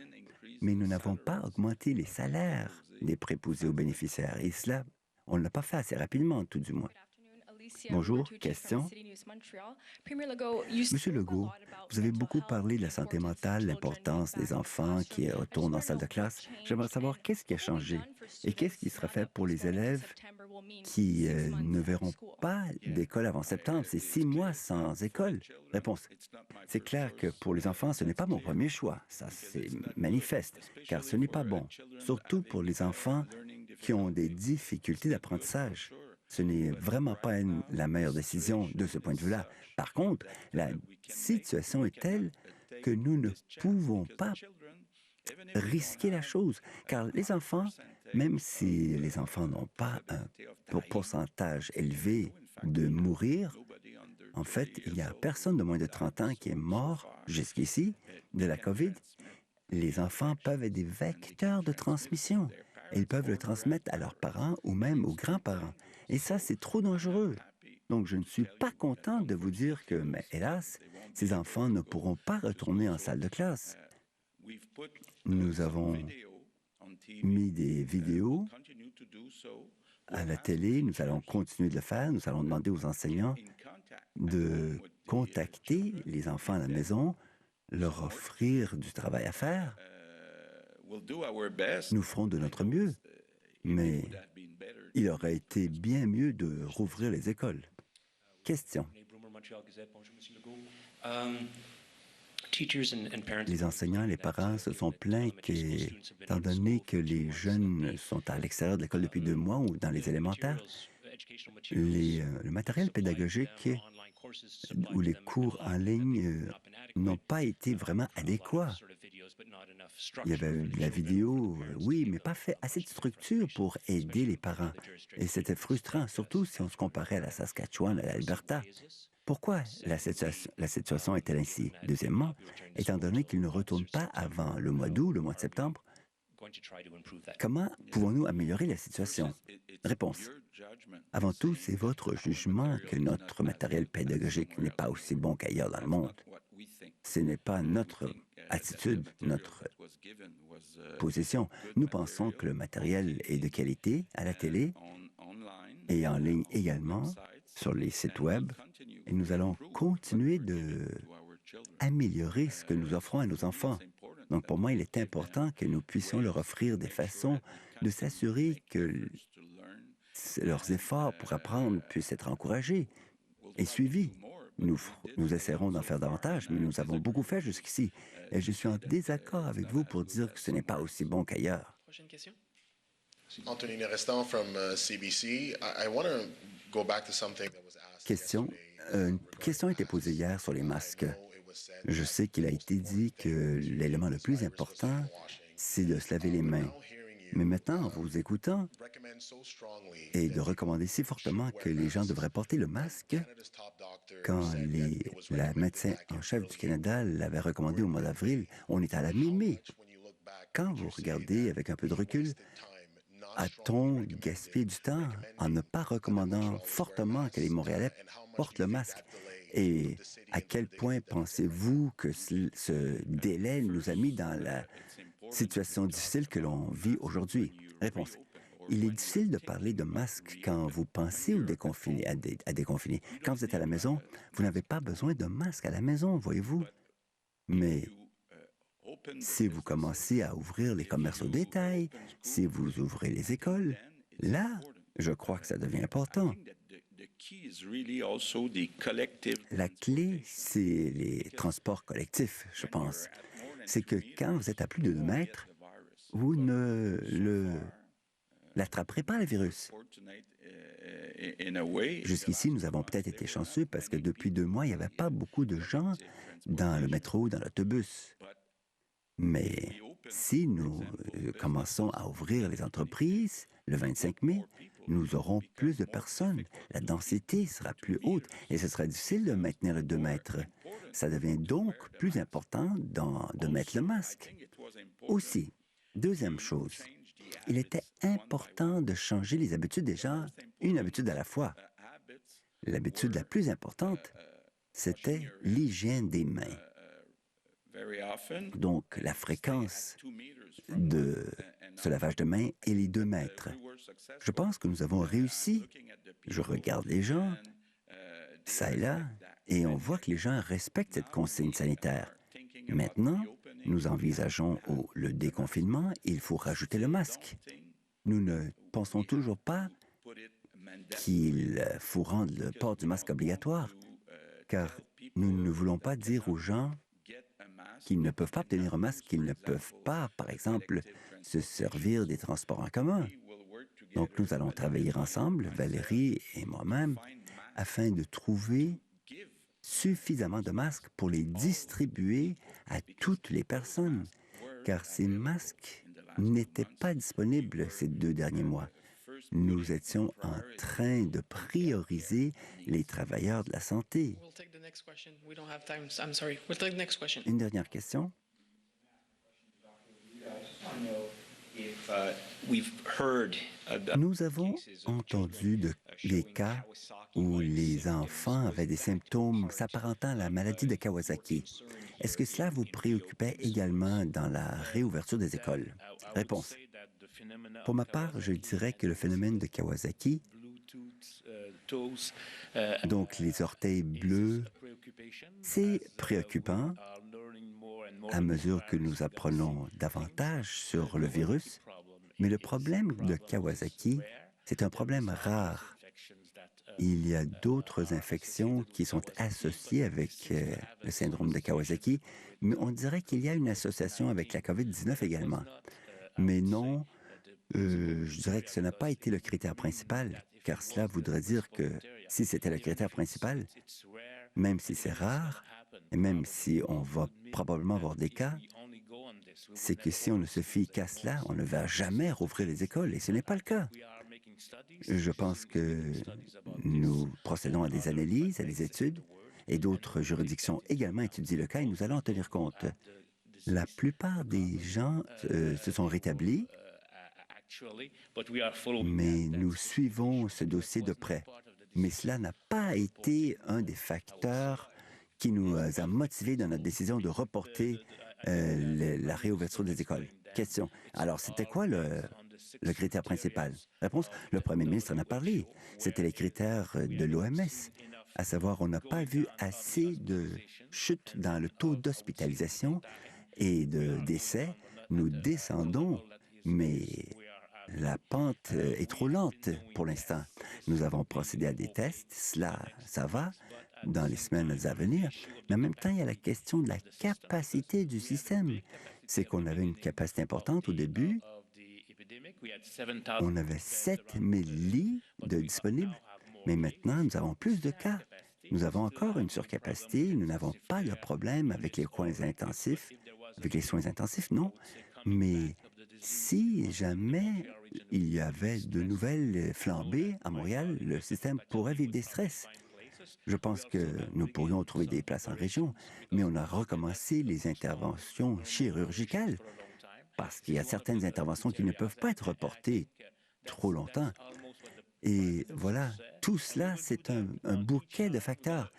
mais nous n'avons pas augmenté les salaires des préposés aux bénéficiaires. Et cela, on ne l'a pas fait assez rapidement, tout du moins. Bonjour, question. Monsieur Legault, vous avez beaucoup parlé de la santé mentale, l'importance des enfants qui retournent en salle de classe. J'aimerais savoir qu'est-ce qui a changé et qu'est-ce qui sera fait pour les élèves qui ne verront pas d'école avant septembre. C'est 6 mois sans école. Réponse. C'est clair que pour les enfants, ce n'est pas mon premier choix. Ça, c'est manifeste, car ce n'est pas bon, surtout pour les enfants qui ont des difficultés d'apprentissage. Ce n'est vraiment pas la meilleure décision de ce point de vue-là. Par contre, la situation est telle que nous ne pouvons pas risquer la chose, car les enfants, même si les enfants n'ont pas un pourcentage élevé de mourir, en fait, il n'y a personne de moins de 30 ans qui est mort jusqu'ici de la COVID. Les enfants peuvent être des vecteurs de transmission. Ils peuvent le transmettre à leurs parents ou même aux grands-parents. Et ça, c'est trop dangereux. Donc, je ne suis pas content de vous dire que, mais hélas, ces enfants ne pourront pas retourner en salle de classe. Nous avons mis des vidéos à la télé. Nous allons continuer de le faire. Nous allons demander aux enseignants de contacter les enfants à la maison, leur offrir du travail à faire. Nous ferons de notre mieux, mais il aurait été bien mieux de rouvrir les écoles. Question. Les enseignants et les parents se sont plaints étant donné que les jeunes sont à l'extérieur de l'école depuis 2 mois ou dans les élémentaires, le matériel pédagogique ou les cours en ligne n'ont pas été vraiment adéquats. Il y avait de la vidéo, oui, mais pas fait assez de structure pour aider les parents. Et c'était frustrant, surtout si on se comparait à la Saskatchewan, à l'Alberta. Pourquoi la situation est-elle ainsi? Deuxièmement, étant donné qu'ils ne retournent pas avant le mois d'août, le mois de septembre, comment pouvons-nous améliorer la situation? Réponse. Avant tout, c'est votre jugement que notre matériel pédagogique n'est pas aussi bon qu'ailleurs dans le monde. Ce n'est pas notre attitude, notre position. Nous pensons que le matériel est de qualité à la télé et en ligne également, sur les sites Web, et nous allons continuer d'améliorer ce que nous offrons à nos enfants. Donc, pour moi, il est important que nous puissions leur offrir des façons de s'assurer que leurs efforts pour apprendre puissent être encouragés et suivis. Nous essaierons d'en faire davantage, mais nous avons beaucoup fait jusqu'ici. Et je suis en désaccord avec vous pour dire que ce n'est pas aussi bon qu'ailleurs. Prochaine question. Anthony Nerestan from CBC. I want to go back to something that was asked. Question. Une question a été posée hier sur les masques. Je sais qu'il a été dit que l'élément le plus important, c'est de se laver les mains. Mais maintenant, en vous écoutant, et de recommander si fortement que les gens devraient porter le masque, quand la médecin en chef du Canada l'avait recommandé au mois d'avril, on est à la mi-mai. Quand vous regardez avec un peu de recul, a-t-on gaspillé du temps en ne pas recommandant fortement que les Montréalais portent le masque? Et à quel point pensez-vous que ce délai nous a mis dans la situation difficile que l'on vit aujourd'hui? Réponse. Il est difficile de parler de masque quand vous pensez à déconfiner. Quand vous êtes à la maison, vous n'avez pas besoin de masque à la maison, voyez-vous. Mais si vous commencez à ouvrir les commerces au détail, si vous ouvrez les écoles, là, je crois que ça devient important. La clé, c'est les transports collectifs, je pense. C'est que quand vous êtes à plus de 2 mètres, vous ne l'attraperez pas, le virus. Jusqu'ici, nous avons peut-être été chanceux parce que depuis 2 mois, il n'y avait pas beaucoup de gens dans le métro, dans l'autobus. Mais si nous commençons à ouvrir les entreprises le 25 mai, nous aurons plus de personnes. La densité sera plus haute et ce sera difficile de maintenir les 2 mètres. Ça devient donc plus important de mettre le masque. Aussi, deuxième chose, il était important de changer les habitudes des gens, une habitude à la fois. L'habitude la plus importante, c'était l'hygiène des mains. Donc, la fréquence de ce lavage de mains est les 2 mètres. Je pense que nous avons réussi. Je regarde les gens, ça et là, et on voit que les gens respectent cette consigne sanitaire. Maintenant, nous envisageons le déconfinement, il faut rajouter le masque. Nous ne pensons toujours pas qu'il faut rendre le port du masque obligatoire, car nous ne voulons pas dire aux gens qu'ils ne peuvent pas obtenir un masque, qu'ils ne peuvent pas, par exemple, se servir des transports en commun. Donc, nous allons travailler ensemble, Valérie et moi-même, afin de trouver suffisamment de masques pour les distribuer à toutes les personnes, car ces masques n'étaient pas disponibles ces 2 derniers mois. Nous étions en train de prioriser les travailleurs de la santé. Une dernière question. Nous avons entendu des cas où les enfants avaient des symptômes s'apparentant à la maladie de Kawasaki. Est-ce que cela vous préoccupait également dans la réouverture des écoles? Réponse. Pour ma part, je dirais que le phénomène de Kawasaki, donc les orteils bleus, c'est préoccupant à mesure que nous apprenons davantage sur le virus. Mais le problème de Kawasaki, c'est un problème rare. Il y a d'autres infections qui sont associées avec le syndrome de Kawasaki, mais on dirait qu'il y a une association avec la COVID-19 également. Mais non, je dirais que ce n'a pas été le critère principal, car cela voudrait dire que si c'était le critère principal, même si c'est rare, et même si on va probablement avoir des cas, c'est que si on ne se fie qu'à cela, on ne va jamais rouvrir les écoles, et ce n'est pas le cas. Je pense que nous procédons à des analyses, à des études, et d'autres juridictions également étudient le cas, et nous allons en tenir compte. La plupart des gens se sont rétablis, mais nous suivons ce dossier de près. Mais cela n'a pas été un des facteurs qui nous a motivés dans notre décision de reporter la réouverture des écoles. Question. Alors, c'était quoi le critère principal? Réponse. Le premier ministre en a parlé. C'était les critères de l'OMS. À savoir, on n'a pas vu assez de chutes dans le taux d'hospitalisation et de décès. Nous descendons, mais la pente est trop lente pour l'instant. Nous avons procédé à des tests. Ça va dans les semaines à venir. Mais en même temps, il y a la question de la capacité du système. C'est qu'on avait une capacité importante au début. On avait 7000 lits de disponibles, mais maintenant, nous avons plus de cas. Nous avons encore une surcapacité. Nous n'avons pas de problème avec les soins intensifs. Avec les soins intensifs, non. Mais si jamais il y avait de nouvelles flambées à Montréal, le système pourrait vivre des stress. Je pense que nous pourrions trouver des places en région, mais on a recommencé les interventions chirurgicales parce qu'il y a certaines interventions qui ne peuvent pas être reportées trop longtemps. Et voilà, tout cela, c'est un bouquet de facteurs.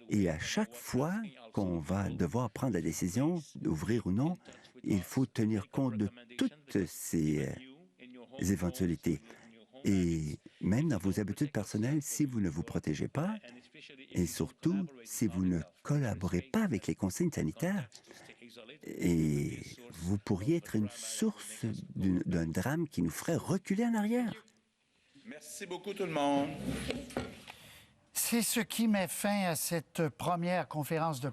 Et à chaque fois qu'on va devoir prendre la décision d'ouvrir ou non, il faut tenir compte de toutes ces éventualités. Et même dans vos habitudes personnelles, si vous ne vous protégez pas, et surtout si vous ne collaborez pas avec les consignes sanitaires, et vous pourriez être une source d'un drame qui nous ferait reculer en arrière. Merci beaucoup tout le monde. C'est ce qui met fin à cette première conférence de